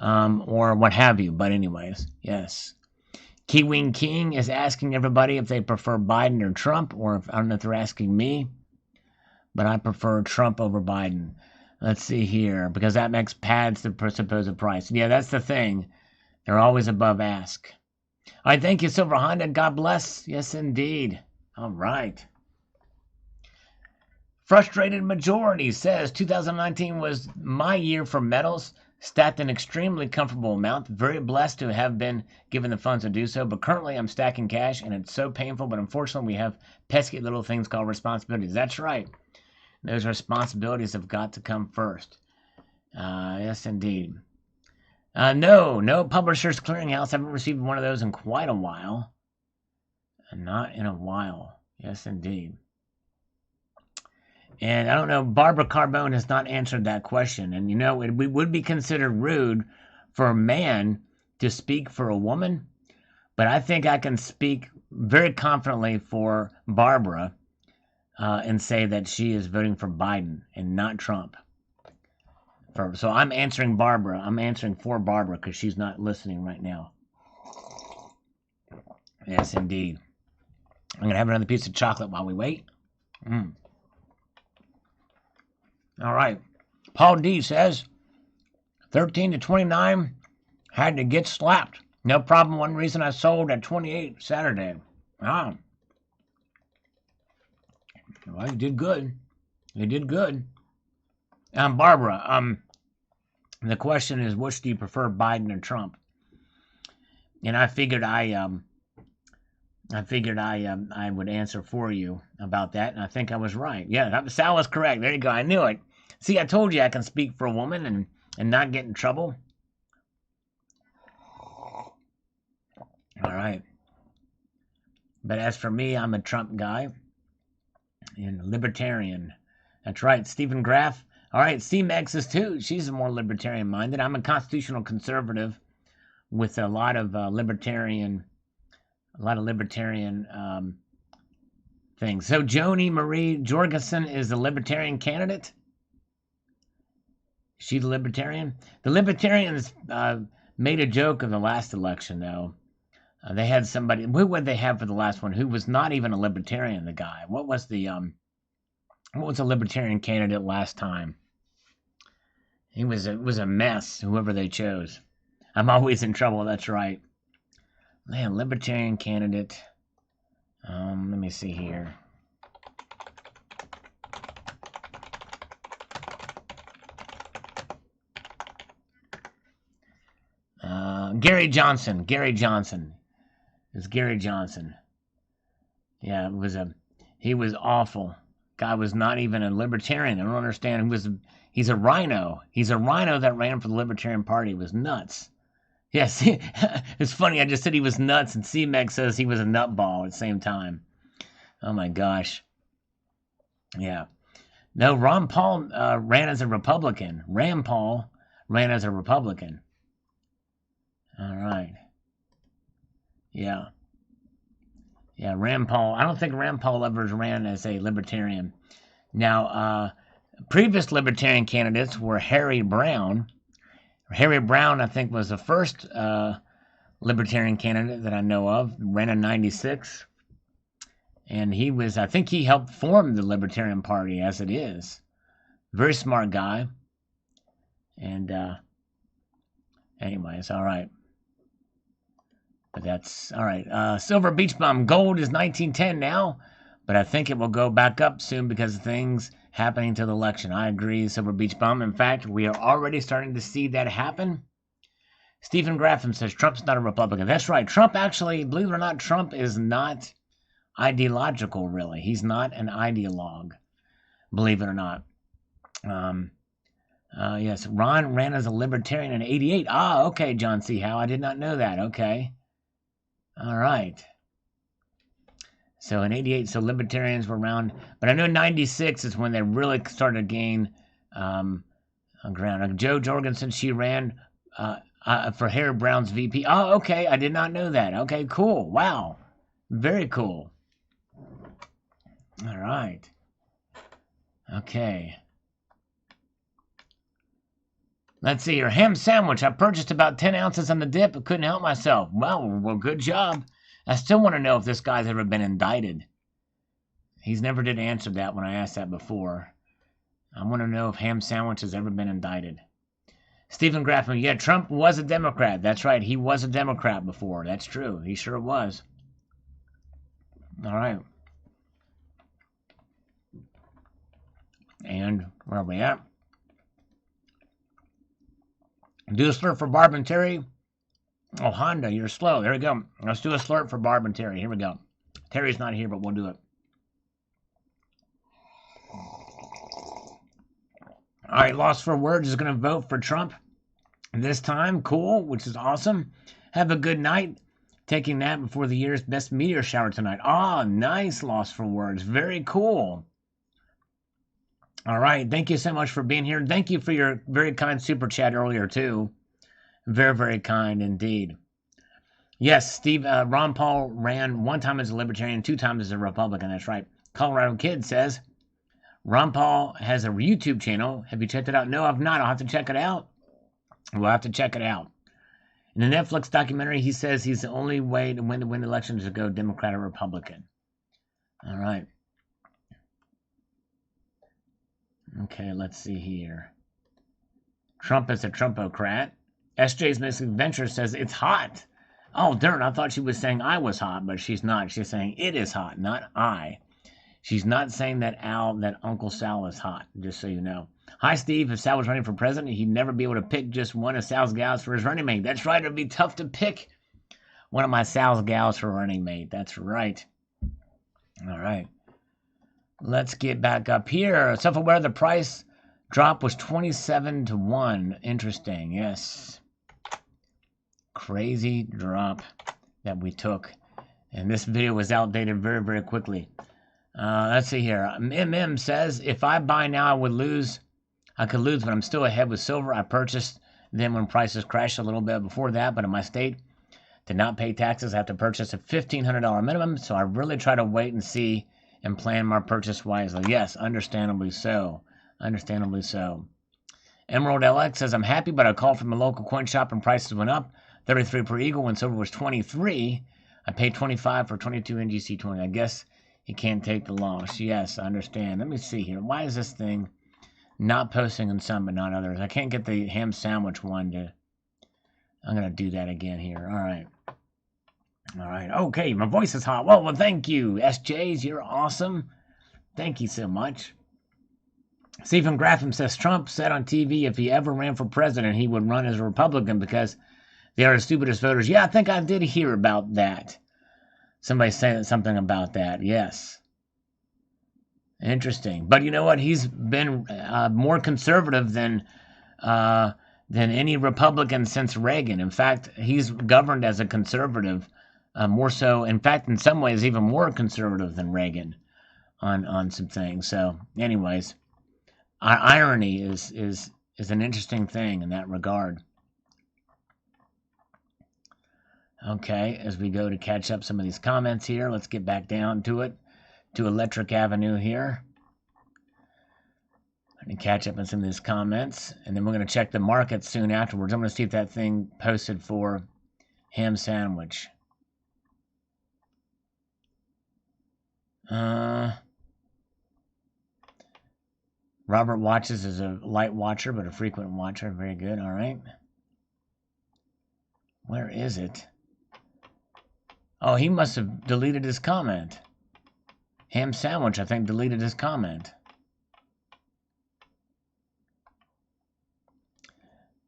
or what have you. But anyways, yes. Kiwing King is asking everybody if they prefer Biden or Trump, or I don't know if they're asking me, but I prefer Trump over Biden. Let's see here, because that makes pads the supposed price. Yeah, that's the thing. They're always above ask. All right, thank you, Silver Honda. God bless. Yes, indeed. All right. Frustrated Majority says 2019 was my year for metals. Stacked an extremely comfortable amount. Very blessed to have been given the funds to do so. But currently I'm stacking cash, and it's so painful. But unfortunately, we have pesky little things called responsibilities. That's right. Those responsibilities have got to come first. Yes, indeed. No Publishers Clearinghouse. I haven't received one of those in quite a while. Not in a while. Yes, indeed. And I don't know, Barbara Carbone has not answered that question. And, it would be considered rude for a man to speak for a woman, but I think I can speak very confidently for Barbara and say that she is voting for Biden and not Trump. So I'm answering Barbara. I'm answering for Barbara because she's not listening right now. Yes, indeed. I'm going to have another piece of chocolate while we wait. All right. Paul D says, 13 to 29, had to get slapped. No problem. One reason I sold at 28 Saturday. Well, you did good. You did good. Barbara, the question is, which do you prefer, Biden or Trump? And I figured I would answer for you about that, and I think I was right. Yeah, Sal was correct. There you go. I knew it. See, I told you I can speak for a woman and not get in trouble. All right. But as for me, I'm a Trump guy and libertarian. That's right. Stephen Graff. All right, C-Mex is too. She's more libertarian-minded. I'm a constitutional conservative with a lot of libertarian things. So Joni Marie Jorgensen is the libertarian candidate. She the libertarian? The libertarians made a joke of the last election, though. They had somebody. Who would they have for the last one? Who was not even a libertarian? The guy. What was the libertarian candidate last time? It was a mess. Whoever they chose. I'm always in trouble. That's right. Man, libertarian candidate. Let me see here. Gary Johnson. Gary Johnson. It's Gary Johnson. Yeah, he was awful. Guy was not even a libertarian. I don't understand. He's a rhino. He's a rhino that ran for the Libertarian Party. It was nuts. Yes, it's funny. I just said he was nuts, and C-Meg says he was a nutball at the same time. Oh my gosh. Yeah. No, Ron Paul ran as a Republican. Rand Paul ran as a Republican. All right. Yeah. Yeah, Rand Paul. I don't think Rand Paul ever ran as a libertarian. Now, previous libertarian candidates were Harry Brown. Harry Brown, I think, was the first libertarian candidate that I know of. Ran in '96. And I think he helped form the Libertarian Party as it is. Very smart guy. And anyways, all right. But that's all right. Silver Beach Bum. Gold is 1910 now, but I think it will go back up soon because of things happening to the election. I agree, Silver Beach Bum. In fact, we are already starting to see that happen. Stephen Graffam says Trump's not a Republican. That's right. Trump actually, believe it or not, Trump is not ideological, really. He's not an ideologue, believe it or not. Yes, Ron ran as a libertarian in '88. Okay, John C. Howe. I did not know that. Okay. All right. So in '88, so libertarians were around, but I know '96 is when they really started to gain ground. Jo Jorgensen, she ran for Harry Brown's VP. Okay, I did not know that. Okay, cool. Wow, very cool. All right. Okay. Let's see here. Ham sandwich. I purchased about 10 ounces on the dip, but couldn't help myself. Well, good job. I still want to know if this guy's ever been indicted. He's never did answer that when I asked that before. I want to know if Ham Sandwich has ever been indicted. Stephen Graffman, yeah, Trump was a Democrat. That's right, he was a Democrat before. That's true, he sure was. All right. And where are we at? Do a slurp for Barb and Terry. Oh, Honda, you're slow. There we go. Let's do a slurp for Barb and Terry. Here we go. Terry's not here, but we'll do it. All right, Lost for Words is going to vote for Trump this time. Cool, which is awesome. Have a good night. Taking that before the year's best meteor shower tonight. Nice, Lost for Words. Very cool. All right, thank you so much for being here. Thank you for your very kind super chat earlier, too. Very, very kind indeed. Yes, Steve, Ron Paul ran one time as a Libertarian, 2 times as a Republican. That's right. Colorado Kid says, Ron Paul has a YouTube channel. Have you checked it out? No, I've not. I'll have to check it out. We'll have to check it out. In the Netflix documentary, he says he's the only way to win the election is to go Democrat or Republican. All right. Okay, let's see here. Trump is a Trumpocrat. SJ's Missing Venture says it's hot. Oh, darn, I thought she was saying I was hot, but she's not. She's saying it is hot, not I. She's not saying that Uncle Sal is hot, just so you know. Hi, Steve. If Sal was running for president, he'd never be able to pick just one of Sal's gals for his running mate. That's right. It'd be tough to pick one of my Sal's gals for running mate. That's right. All right. Let's get back up here. Self-aware, the price drop was 27 to 1. Interesting. Yes. Crazy drop that we took. And this video was outdated very, very quickly. Let's see here. MM says, if I buy now, I could lose, but I'm still ahead with silver. I purchased them when prices crashed a little bit before that, but in my state, to not pay taxes, I have to purchase a $1,500 minimum, so I really try to wait and see and plan my purchase wisely. Yes, understandably so. Understandably so. Emerald LX says, I'm happy, but I called from a local coin shop and prices went up. 33 per eagle when silver was 23. I paid 25 for 22 NGC 20. I guess he can't take the loss. Yes, I understand. Let me see here. Why is this thing not posting on some but not others? I can't get the ham sandwich one to... I'm going to do that again here. All right. All right. Okay, my voice is hot. Well, thank you, SJs. You're awesome. Thank you so much. Stephen Graffam says, Trump said on TV if he ever ran for president, he would run as a Republican because they are the stupidest voters. Yeah, I think I did hear about that. Somebody said something about that. Yes. Interesting. But you know what? He's been more conservative than any Republican since Reagan. In fact, he's governed as a conservative, more so. In fact, in some ways, even more conservative than Reagan on some things. So, anyways, irony is an interesting thing in that regard. Okay, as we go to catch up some of these comments here, let's get back down to it, to Electric Avenue here. And catch up on some of these comments, and then we're going to check the market soon afterwards. I'm going to see if that thing posted for ham sandwich. Robert watches as a light watcher, but a frequent watcher. Very good. All right. Where is it? Oh, he must have deleted his comment. Ham sandwich, I think, deleted his comment.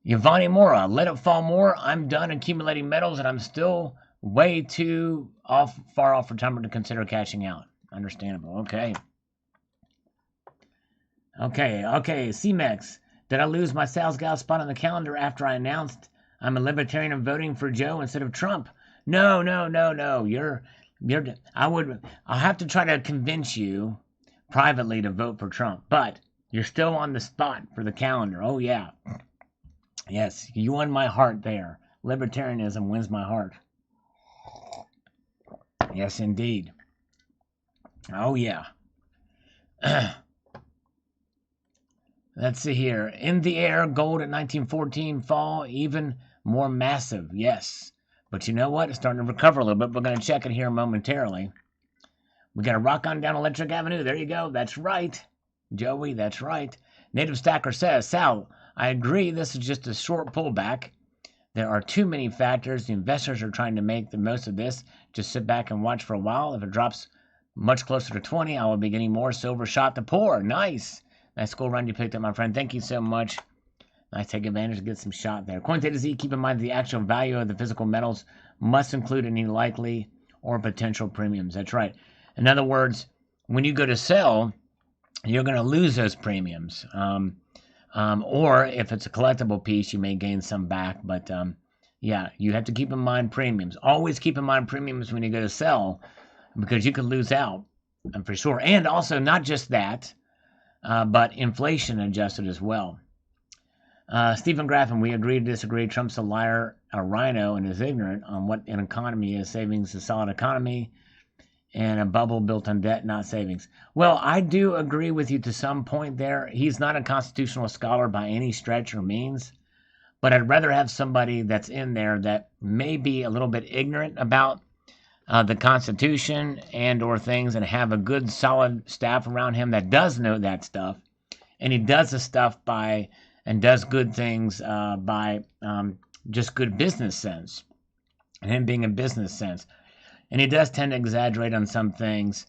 Yvonne Mora, let it fall more. I'm done accumulating metals, and I'm still way too far off for time to consider cashing out. Understandable. Okay. CMEX, did I lose my sales gal spot on the calendar after I announced I'm a libertarian and voting for Joe instead of Trump? No. I'll have to try to convince you privately to vote for Trump, but you're still on the spot for the calendar. Oh, yeah. Yes, you won my heart there. Libertarianism wins my heart. Yes, indeed. Oh, yeah. Let's see here. In the air, gold at 1914, fall even more massive. Yes. But you know what? It's starting to recover a little bit. We're going to check it here momentarily. We got to rock on down Electric Avenue. There you go. That's right. Joey, that's right. Native Stacker says, Sal, I agree this is just a short pullback. There are too many factors. The investors are trying to make the most of this. Just sit back and watch for a while. If it drops much closer to 20, I will be getting more silver shot to pour. Nice. Nice school run you picked up, my friend. Thank you so much. Nice, take advantage to get some shot there. Quantitative Z, keep in mind the actual value of the physical metals must include any likely or potential premiums. That's right. In other words, when you go to sell, you're going to lose those premiums. Or if it's a collectible piece, you may gain some back. But yeah, you have to keep in mind premiums. Always keep in mind premiums when you go to sell, because you could lose out, for sure. And also, not just that, but inflation adjusted as well. Stephen Graffin, we agree to disagree. Trump's a liar, a rhino, and is ignorant on what an economy is. Savings is a solid economy, and a bubble built on debt, not savings. Well, I do agree with you to some point there. He's not a constitutional scholar by any stretch or means, but I'd rather have somebody that's in there that may be a little bit ignorant about the Constitution and or things, and have a good solid staff around him that does know that stuff, and he does the stuff by and does good things by just good business sense, and him being a business sense. And he does tend to exaggerate on some things,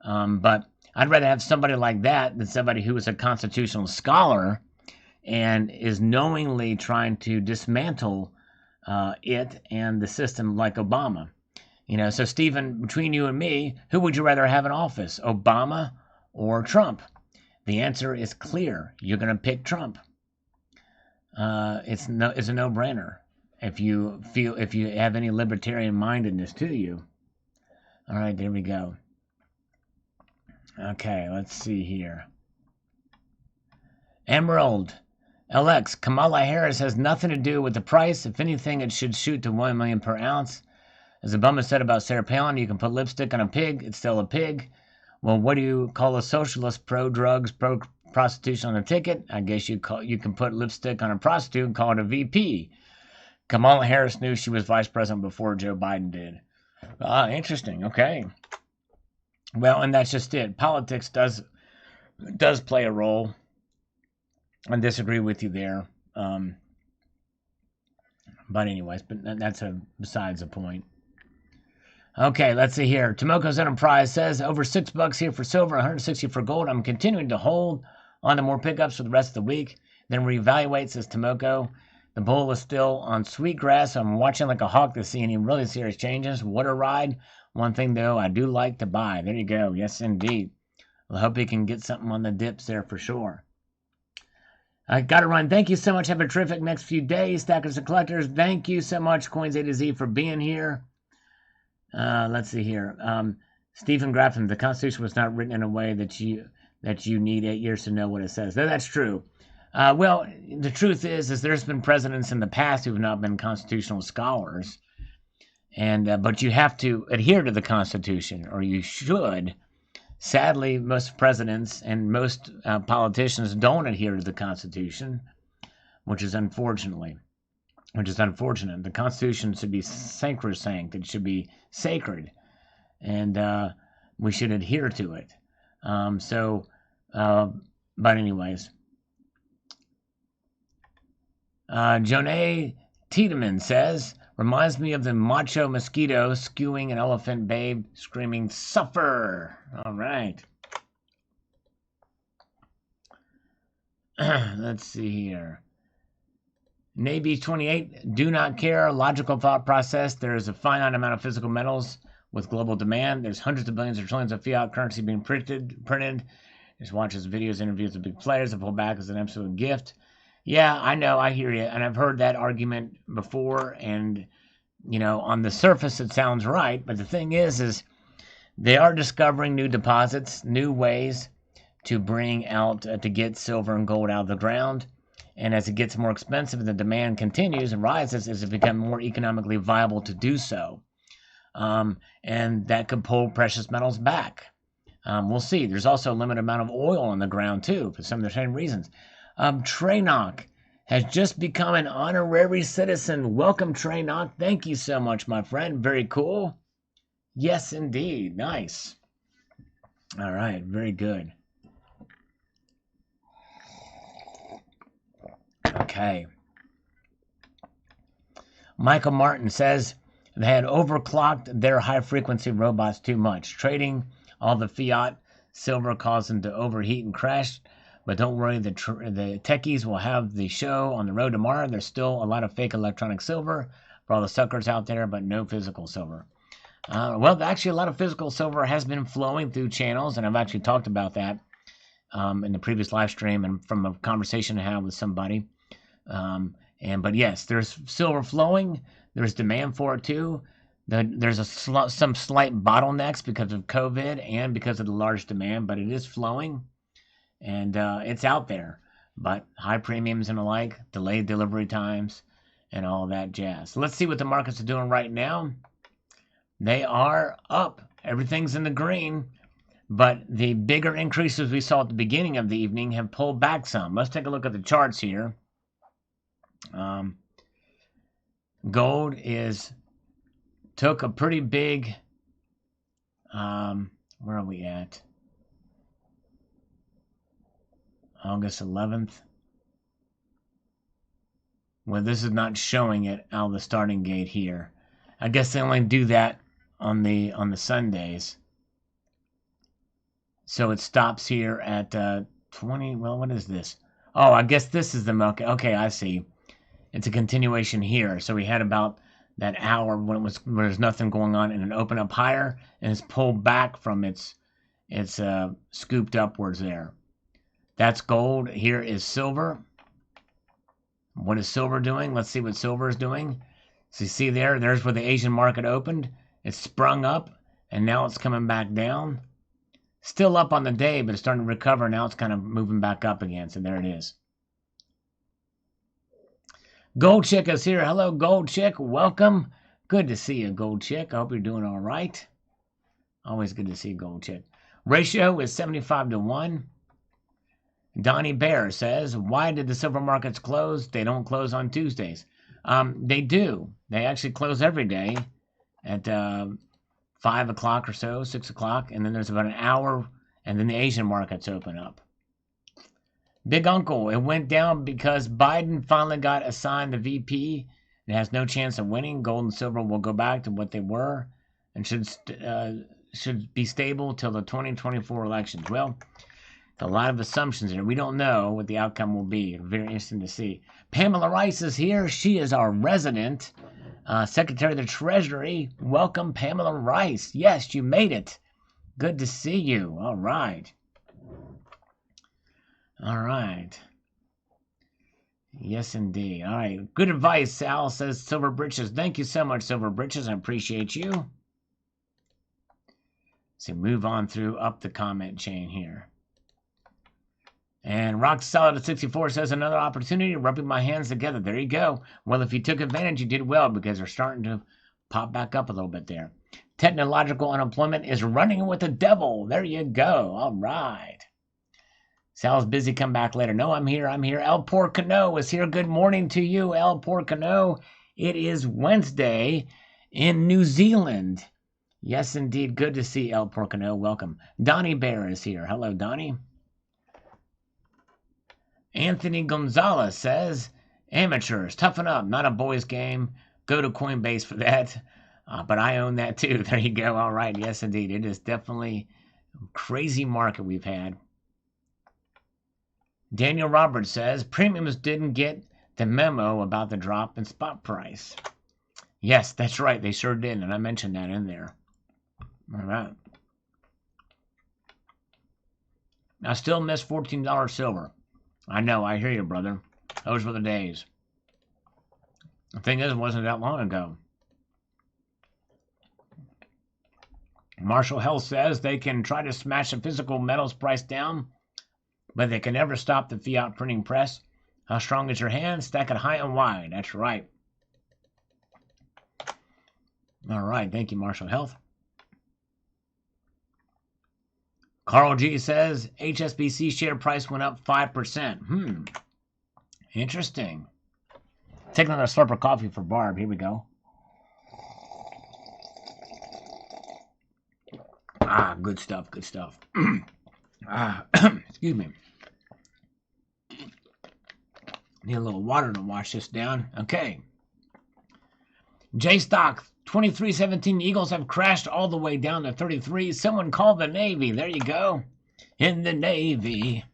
but I'd rather have somebody like that than somebody who is a constitutional scholar and is knowingly trying to dismantle it and the system, like Obama. So Stephen, between you and me, who would you rather have in office, Obama or Trump? The answer is clear. You're going to pick Trump. It's a no-brainer. If you have any libertarian mindedness to you. All right, there we go. Okay, let's see here. Emerald LX, Kamala Harris has nothing to do with the price. If anything, it should shoot to $1 million per ounce. As Obama said about Sarah Palin, you can put lipstick on a pig, it's still a pig. Well, what do you call a socialist? Pro-drugs, pro-prostitution on a ticket? I guess you can put lipstick on a prostitute and call it a VP. Kamala Harris knew she was vice president before Joe Biden did. Interesting. Okay. Well, and that's just it. Politics does play a role. I disagree with you there. But anyways, that's besides the point. Okay, let's see here. Tomoko's Enterprise says over $6 here for silver, 160 for gold. I'm continuing to hold on to more pickups for the rest of the week. Then reevaluate, says Tomoko. The bull is still on sweet grass. I'm watching like a hawk to see any really serious changes. What a ride. One thing, though, I do like to buy. There you go. Yes, indeed. I hope you can get something on the dips there for sure. I got to run. Thank you so much. Have a terrific next few days, Stackers and Collectors. Thank you so much, Coins A to Z, for being here. Let's see here. Stephen Graffin, the Constitution was not written in a way that you need 8 years to know what it says. That's true. Well, the truth is there's been presidents in the past who have not been constitutional scholars, and but you have to adhere to the Constitution, or you should. Sadly, most presidents and most politicians don't adhere to the Constitution, which is unfortunate. The Constitution should be sacrosanct. It should be sacred, and we should adhere to it. But anyways, Jonay Tiedemann says, reminds me of the macho mosquito skewing an elephant babe screaming, suffer. All right. Let's see here. Navy 28, do not care. Logical thought process. There is a finite amount of physical metals with global demand. There's hundreds of billions or trillions of fiat currency being printed. Just watches videos, interviews with big players. The pullback is an absolute gift. Yeah, I know. I hear you. And I've heard that argument before. And, on the surface, it sounds right. But the thing is they are discovering new deposits, new ways to bring out, to get silver and gold out of the ground. And as it gets more expensive and the demand continues and rises, as it becomes more economically viable to do so. And that could pull precious metals back. We'll see. There's also a limited amount of oil on the ground, too, for some of the same reasons. Treynock has just become an honorary citizen. Welcome, Treynock. Thank you so much, my friend. Very cool. Yes, indeed. Nice. All right. Very good. Okay. Michael Martin says they had overclocked their high-frequency robots too much. Trading all the fiat silver caused them to overheat and crash. But don't worry, the techies will have the show on the road tomorrow. There's still a lot of fake electronic silver for all the suckers out there, but no physical silver. Well, actually, a lot of physical silver has been flowing through channels, and I've actually talked about that in the previous live stream and from a conversation I had with somebody. But yes, there's silver flowing. There's demand for it too. There's some slight bottlenecks because of COVID and because of the large demand, but it is flowing, and it's out there. but high premiums and the like, delayed delivery times, and all that jazz. So let's see what the markets are doing right now. They are up. Everything's in the green, but the bigger increases we saw at the beginning of the evening have pulled back some. Let's take a look at the charts here. Gold took a pretty big, where are we at? August 11th. Well, this is not showing it out of the starting gate here. I guess they only do that on the Sundays. So it stops here at 20. Well, what is this? Oh, I guess this is the market. Okay, I see. It's a continuation here. So we had about that hour when there's nothing going on, and it opened up higher and it's pulled back from its scooped upwards there. That's gold. Here is silver. What is silver doing? Let's see what silver is doing. So you see there's where the Asian market opened. It sprung up, and now it's coming back down. Still up on the day, but it's starting to recover. Now it's kind of moving back up again. So there it is. Gold Chick is here. Hello, Gold Chick. Welcome. Good to see you, Gold Chick. I hope you're doing all right. Always good to see Gold Chick. Ratio is 75-1. Donnie Bear says, why did the silver markets close? They don't close on Tuesdays. They do. They actually close every day at 5 o'clock or so, 6 o'clock, and then there's about an hour, and then the Asian markets open up. Big Uncle, it went down because Biden finally got assigned the VP. It has no chance of winning. Gold and silver will go back to what they were and should be stable till the 2024 elections. Well, a lot of assumptions here. We don't know what the outcome will be. Very interesting to see. Pamela Rice is here. She is our resident Secretary of the Treasury. Welcome, Pamela Rice. Yes, you made it. Good to see you. All right. All right. Yes, indeed. All right. Good advice, Sal, says Silver Britches. Thank you so much, Silver Britches. I appreciate you. So move on through up the comment chain here. And Rock Solid at 64 says, another opportunity, rubbing my hands together. There you go. Well, if you took advantage, you did well, because they're starting to pop back up a little bit there. Technological unemployment is running with the devil. There you go. All right. Sal's busy. Come back later. No, I'm here. I'm here. El Porcano is here. Good morning to you, El Porcano. It is Wednesday in New Zealand. Yes, indeed. Good to see El Porcano. Welcome. Donnie Bear is here. Hello, Donnie. Anthony Gonzalez says, amateurs, toughen up, not a boys game. Go to Coinbase for that. But I own that too. There you go. All right. Yes, indeed. It is definitely a crazy market we've had. Daniel Roberts says, premiums didn't get the memo about the drop in spot price. Yes, that's right. They sure did. And I mentioned that in there. All right. I still miss $14 silver. I know, I hear you, brother. Those were the days. The thing is, it wasn't that long ago. Marshall Health says they can try to smash the physical metals price down, but they can never stop the fiat printing press. How strong is your hand? Stack it high and wide. That's right. All right, thank you, Marshall Health. Carl G says, HSBC share price went up 5%. Interesting. Take another slurp of coffee for Barb. Here we go. Good stuff, good stuff. Excuse me. Need a little water to wash this down. Okay. J-Stock, 2317 Eagles have crashed all the way down to 33. Someone call the Navy. There you go. In the Navy.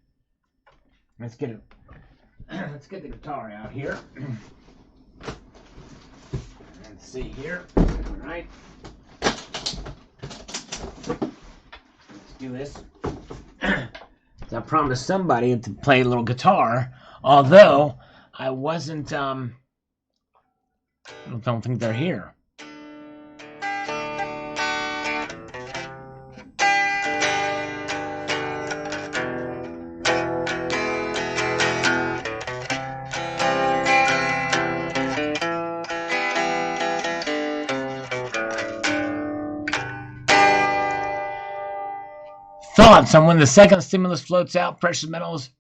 Let's get it. Let's get the guitar out here. Let's see here. All right. Let's do this. So I promised somebody to play a little guitar, although I wasn't, I don't think they're here. Thoughts on when the second stimulus floats out, precious metals,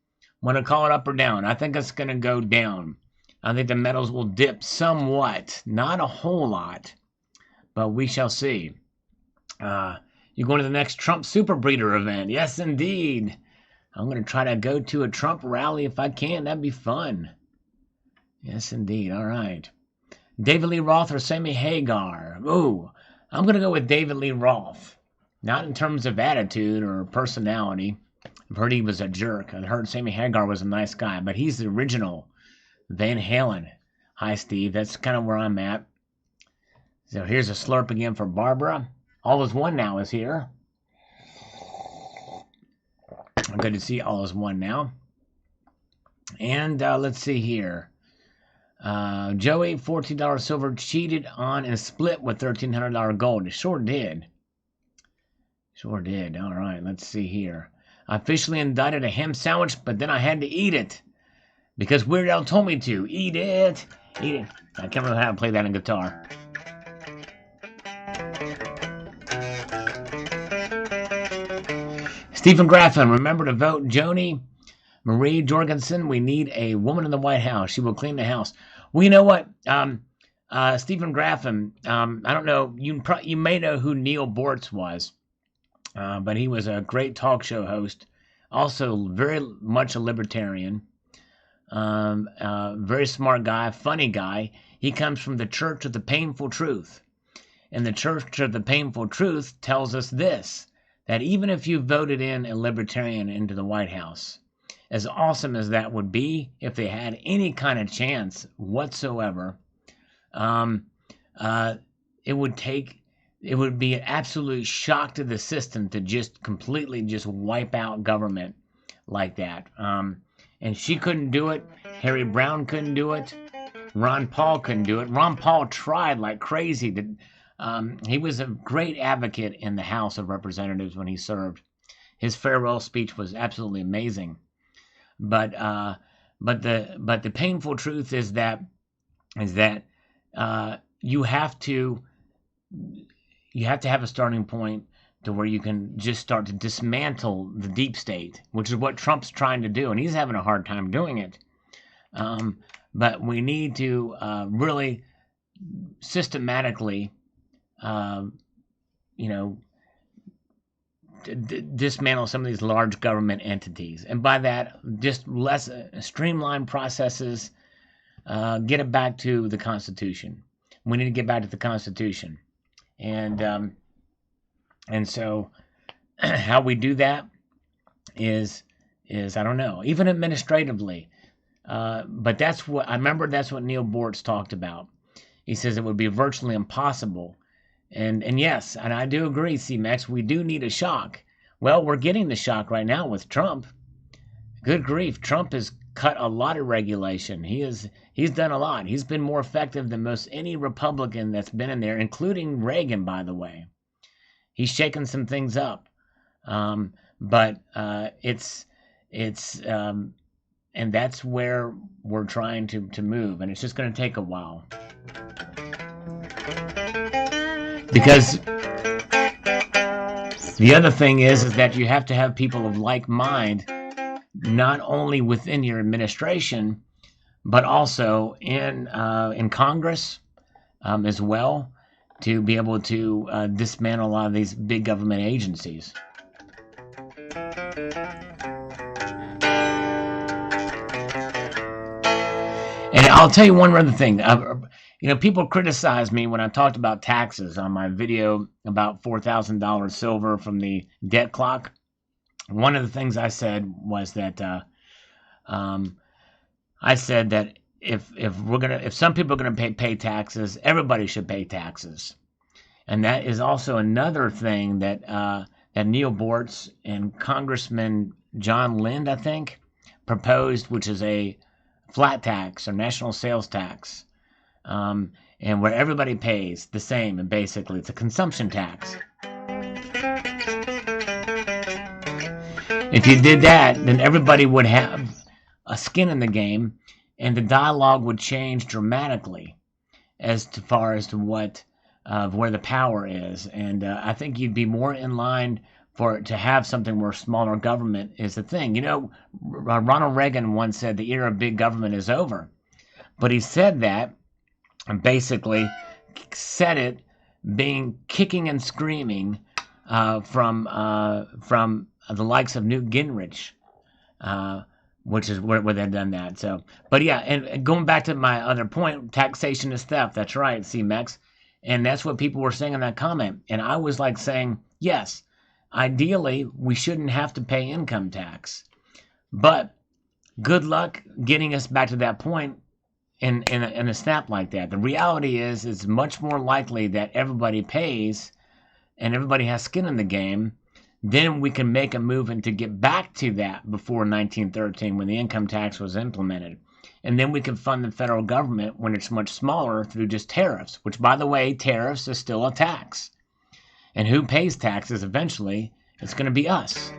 want to call it up or down? I think it's going to go down. I think the metals will dip somewhat, not a whole lot, but we shall see. You're going to the next Trump Super Breeder event. Yes, indeed. I'm going to try to go to a Trump rally if I can. That'd be fun. Yes, indeed. All right. David Lee Roth or Sammy Hagar? Ooh, I'm going to go with David Lee Roth. Not in terms of attitude or personality. I've heard he was a jerk. I heard Sammy Hagar was a nice guy, but he's the original Van Halen. Hi, Steve. That's kind of where I'm at. So here's a slurp again for Barbara. All is One Now is here. Good to see All is One Now. And let's see here. Joey, $14 silver, cheated on and split with $1,300 gold. It sure did. Sure did. All right, let's see here. I officially indicted a ham sandwich, but then I had to eat it. Because Weird Al told me to. Eat it. Eat it. I can't remember how to play that on guitar. Stephen Graffin, remember to vote Joni Marie Jorgensen. We need a woman in the White House. She will clean the house. Well, you know what? Stephen Graffin, I don't know. You may know who Neil Bortz was, but he was a great talk show host. Also very much a libertarian. Very smart guy, funny guy. He comes from the Church of the Painful Truth. And the Church of the Painful Truth tells us this, that even if you voted in a libertarian into the White House, as awesome as that would be, if they had any kind of chance whatsoever, it would be an absolute shock to the system to just completely just wipe out government like that. And she couldn't do it. Harry Brown couldn't do it. Ron Paul couldn't do it. Ron Paul tried like crazy. He was a great advocate in the House of Representatives when he served. His farewell speech was absolutely amazing. But the painful truth is that you have to have a starting point to where you can just start to dismantle the deep state, which is what Trump's trying to do, and he's having a hard time doing it. But we need to really systematically, dismantle some of these large government entities, and by that, just less streamline processes. Get it back to the Constitution. We need to get back to the Constitution, and so how we do that is I don't know, even administratively. But that's what I remember. That's what Neil Bortz talked about. He says it would be virtually impossible. And yes, and I do agree, C-Max, we do need a shock. Well, we're getting the shock right now with Trump. Good grief, Trump has cut a lot of regulation. He's done a lot. He's been more effective than most any Republican that's been in there, including Reagan, by the way. He's shaken some things up. But it's and that's where we're trying to move, and it's just going to take a while. Because the other thing is that you have to have people of like mind, not only within your administration, but also in Congress as well, to be able to dismantle a lot of these big government agencies. And I'll tell you one other thing. People criticize me when I talked about taxes on my video about $4,000 silver from the debt clock. One of the things I said was that if some people are gonna pay taxes, everybody should pay taxes, and that is also another thing that Neil Bortz and Congressman John Lind, I think, proposed, which is a flat tax or national sales tax. And where everybody pays the same, and basically it's a consumption tax. If you did that, then everybody would have a skin in the game, and the dialogue would change dramatically as far as to what where the power is. And I think you'd be more in line for to have something where smaller government is the thing. You know, Ronald Reagan once said the era of big government is over. But he said that and basically said it being kicking and screaming from the likes of Newt Gingrich, which is where they've done that. So, but yeah, and going back to my other point, taxation is theft. That's right, C-Mex. And that's what people were saying in that comment. And I was like saying, yes, ideally, we shouldn't have to pay income tax. But good luck getting us back to that point in a snap like that. The reality is, it's much more likely that everybody pays and everybody has skin in the game. Then we can make a movement to get back to that before 1913 when the income tax was implemented. And then we can fund the federal government when it's much smaller through just tariffs, which, by the way, tariffs is still a tax. And who pays taxes eventually? It's going to be us.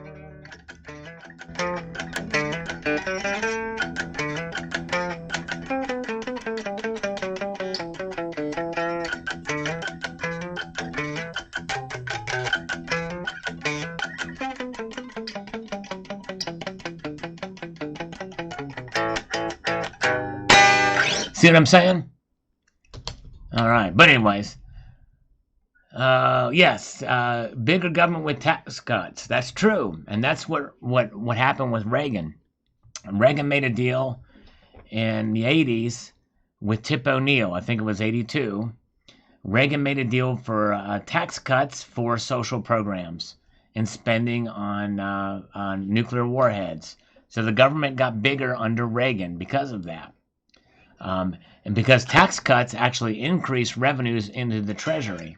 See what I'm saying? All right. But anyways, yes, bigger government with tax cuts. That's true. And that's what happened with Reagan. Reagan made a deal in the 80s with Tip O'Neill. I think it was 82. Reagan made a deal for tax cuts for social programs and spending on nuclear warheads. So the government got bigger under Reagan because of that. And because tax cuts actually increased revenues into the Treasury.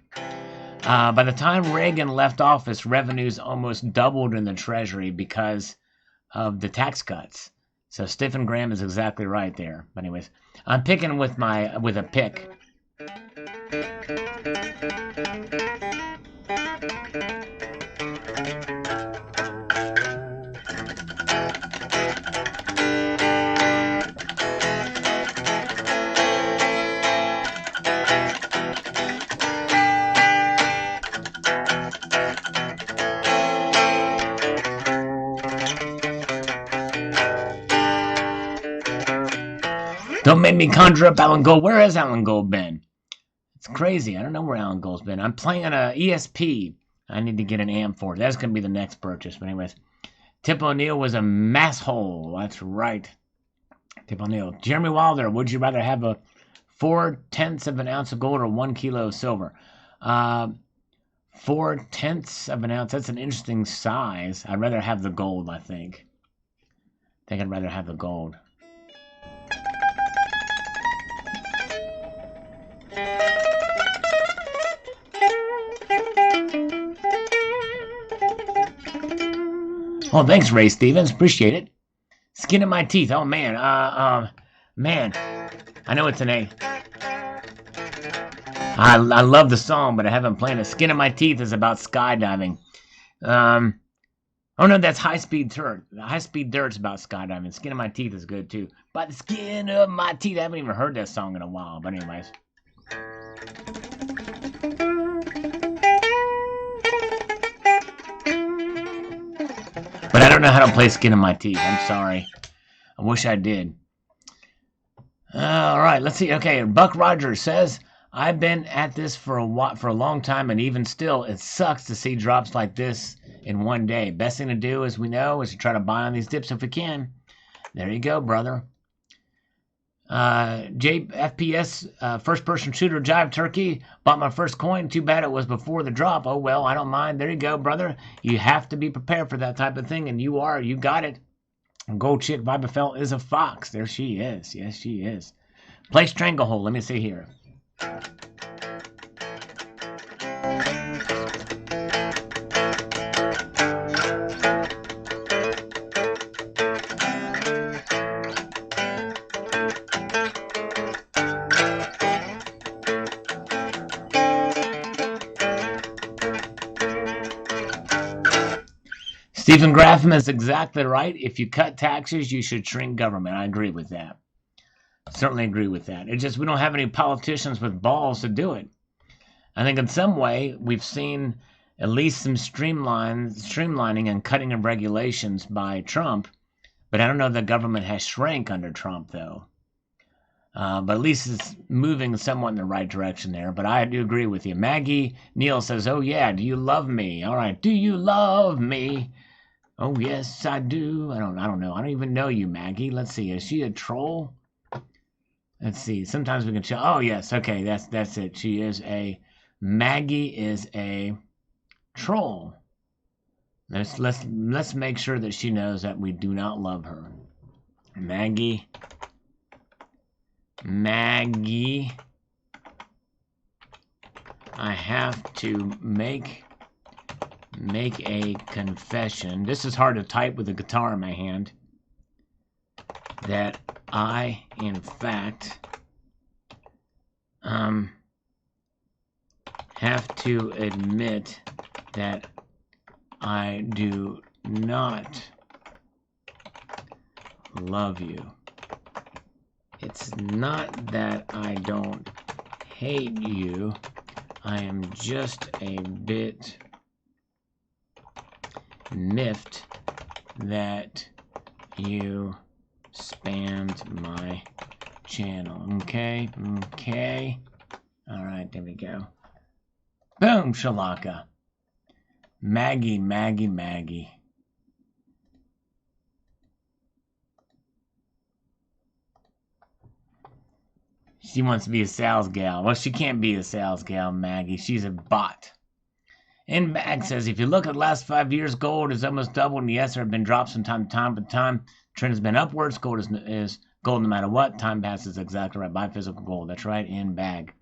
By the time Reagan left office, revenues almost doubled in the Treasury because of the tax cuts. So Stephen Graham is exactly right there. But anyways, I'm picking with a pick. Don't make me conjure up Alan Gold. Where has Alan Gold been? It's crazy. I don't know where Alan Gold's been. I'm playing an ESP. I need to get an amp for it. That's going to be the next purchase. But anyways, Tip O'Neill was a mass hole. That's right. Tip O'Neill. Jeremy Wilder, would you rather have a 4/10 of an ounce of gold or 1 kilo of silver? 4/10 of an ounce. That's an interesting size. I'd rather have the gold, I think. I think I'd rather have the gold. Oh, thanks, Ray Stevens. Appreciate it. Skin in my teeth. Oh, man. Man. I know it's an A. I love the song, but I haven't played it. Skin in my teeth is about skydiving. Oh, no, that's High Speed Dirt. High Speed Dirt's about skydiving. Skin in my teeth is good, too. But the skin of my teeth. I haven't even heard that song in a while. But anyways. But I don't know how to play Skin in my teeth. I'm sorry. I wish I did. All right, let's see. Okay, Buck Rogers says, I've been at this for a long time, and even still, it sucks to see drops like this in one day. Best thing to do, as we know, is to try to buy on these dips if we can. There you go, brother. JFPS, first-person shooter, Jive Turkey. Bought my first coin. Too bad it was before the drop. Oh, well, I don't mind. There you go, brother. You have to be prepared for that type of thing, and you are. You got it. Gold Chick Vibafel is a fox. There she is. Yes, she is. Play Stranglehold. Let me see here. Stephen Graffam is exactly right. If you cut taxes, you should shrink government. I agree with that. Certainly agree with that. It's just we don't have any politicians with balls to do it. I think in some way we've seen at least some streamlining and cutting of regulations by Trump. But I don't know if the government has shrank under Trump, though. But at least it's moving somewhat in the right direction there. But I do agree with you. Maggie Neal says, oh, yeah, do you love me? All right, do you love me? Oh, yes, I do. I don't know. I don't even know you, Maggie. Let's see. Is she a troll? Let's see. Sometimes we can show. Oh, yes. Okay, that's it. She is a... Maggie is a troll. Let's make sure that she knows that we do not love her. Maggie, I have to make a confession. This is hard to type with a guitar in my hand. That I, in fact, have to admit that I do not love you. It's not that I don't hate you. I am just a bit miffed that you spammed my channel. Okay. All right, there we go. Boom, shalaka. Maggie. She wants to be a sales gal. Well, she can't be a sales gal, Maggie. She's a bot. And Mag says, if you look at the last 5 years, gold has almost doubled. And yes, there have been drops from time to time, but trend has been upwards. Gold is gold no matter what. Time passes exactly right. Buy physical gold. That's right, in bag.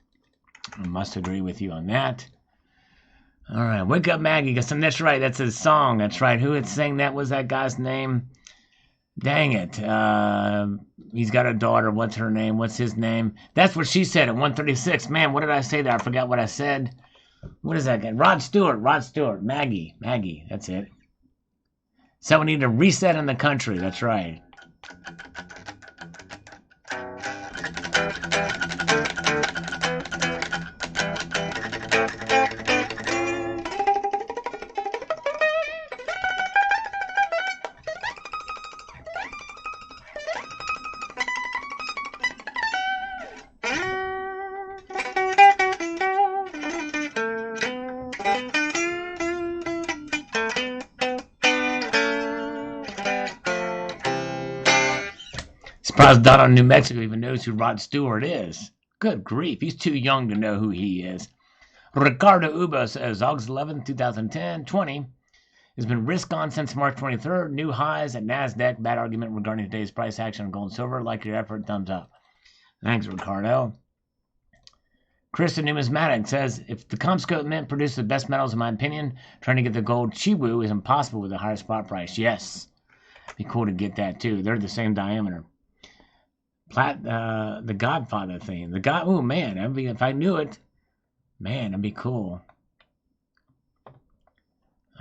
I must agree with you on that. All right, wake up, Maggie. That's right. That's his song. That's right. Who had sang that was that guy's name? Dang it. He's got a daughter. What's her name? What's his name? That's what she said at 136. Man, what did I say there? I forgot what I said. What is that guy? Rod Stewart. Maggie. That's it. So we need a reset in the country. That's right. Surprised Donna in New Mexico even knows who Rod Stewart is. Good grief, he's too young to know who he is. Ricardo Uba says, August 11, 2010, 20 has been risk on since March 23rd. New highs at NASDAQ. Bad argument regarding today's price action on gold and silver. Like your effort, thumbs up. Thanks, Ricardo. Kristen Numismatic says, if the Comscope Mint produces the best metals, in my opinion, trying to get the gold Chiwu is impossible with a higher spot price. Yes. Be cool to get that, too. They're the same diameter. The Godfather thing. Oh, man. If I knew it, man, that'd be cool.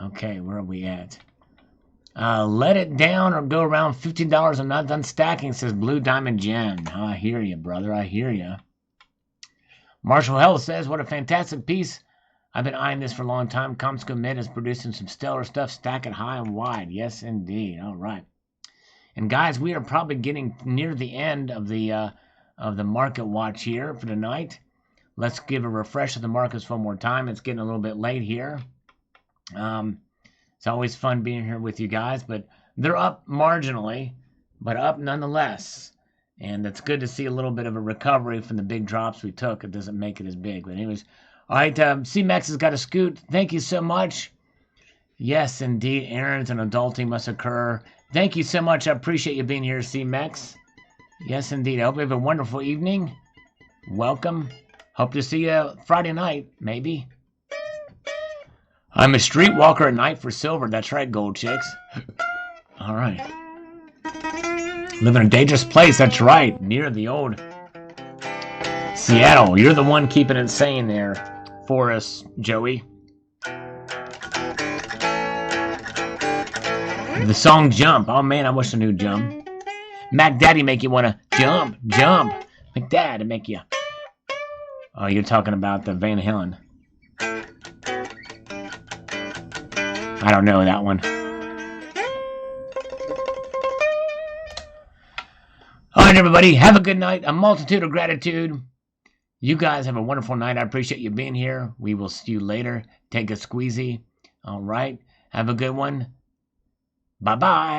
Okay, where are we at? Let it down or go around $15. I'm not done stacking, says Blue Diamond Jen. I hear you, brother. I hear you. Marshall Hell says, what a fantastic piece. I've been eyeing this for a long time. Comscope Mint is producing some stellar stuff. Stack it high and wide. Yes, indeed. All right. And guys, we are probably getting near the end of the market watch here for tonight. Let's give a refresh of the markets one more time. It's getting a little bit late here. It's always fun being here with you guys, but they're up marginally, but up nonetheless. And it's good to see a little bit of a recovery from the big drops we took. It doesn't make it as big. But anyways, all right, C-Max has got a scoot. Thank you so much. Yes, indeed, errands and adulting must occur. Thank you so much. I appreciate you being here, C-Max. Yes, indeed. I hope you have a wonderful evening. Welcome. Hope to see you Friday night, maybe. I'm a streetwalker at night for silver. That's right, gold chicks. All right. Live in a dangerous place. That's right. Near the old Seattle. You're the one keeping it sane there for us, Joey. The song Jump. Oh, man, I wish I knew Jump. Mac Daddy make you want to jump. Mac Daddy make you. Oh, you're talking about the Van Halen. I don't know that one. All right, everybody, have a good night. A multitude of gratitude. You guys have a wonderful night. I appreciate you being here. We will see you later. Take a squeezy. All right. Have a good one. Bye-bye.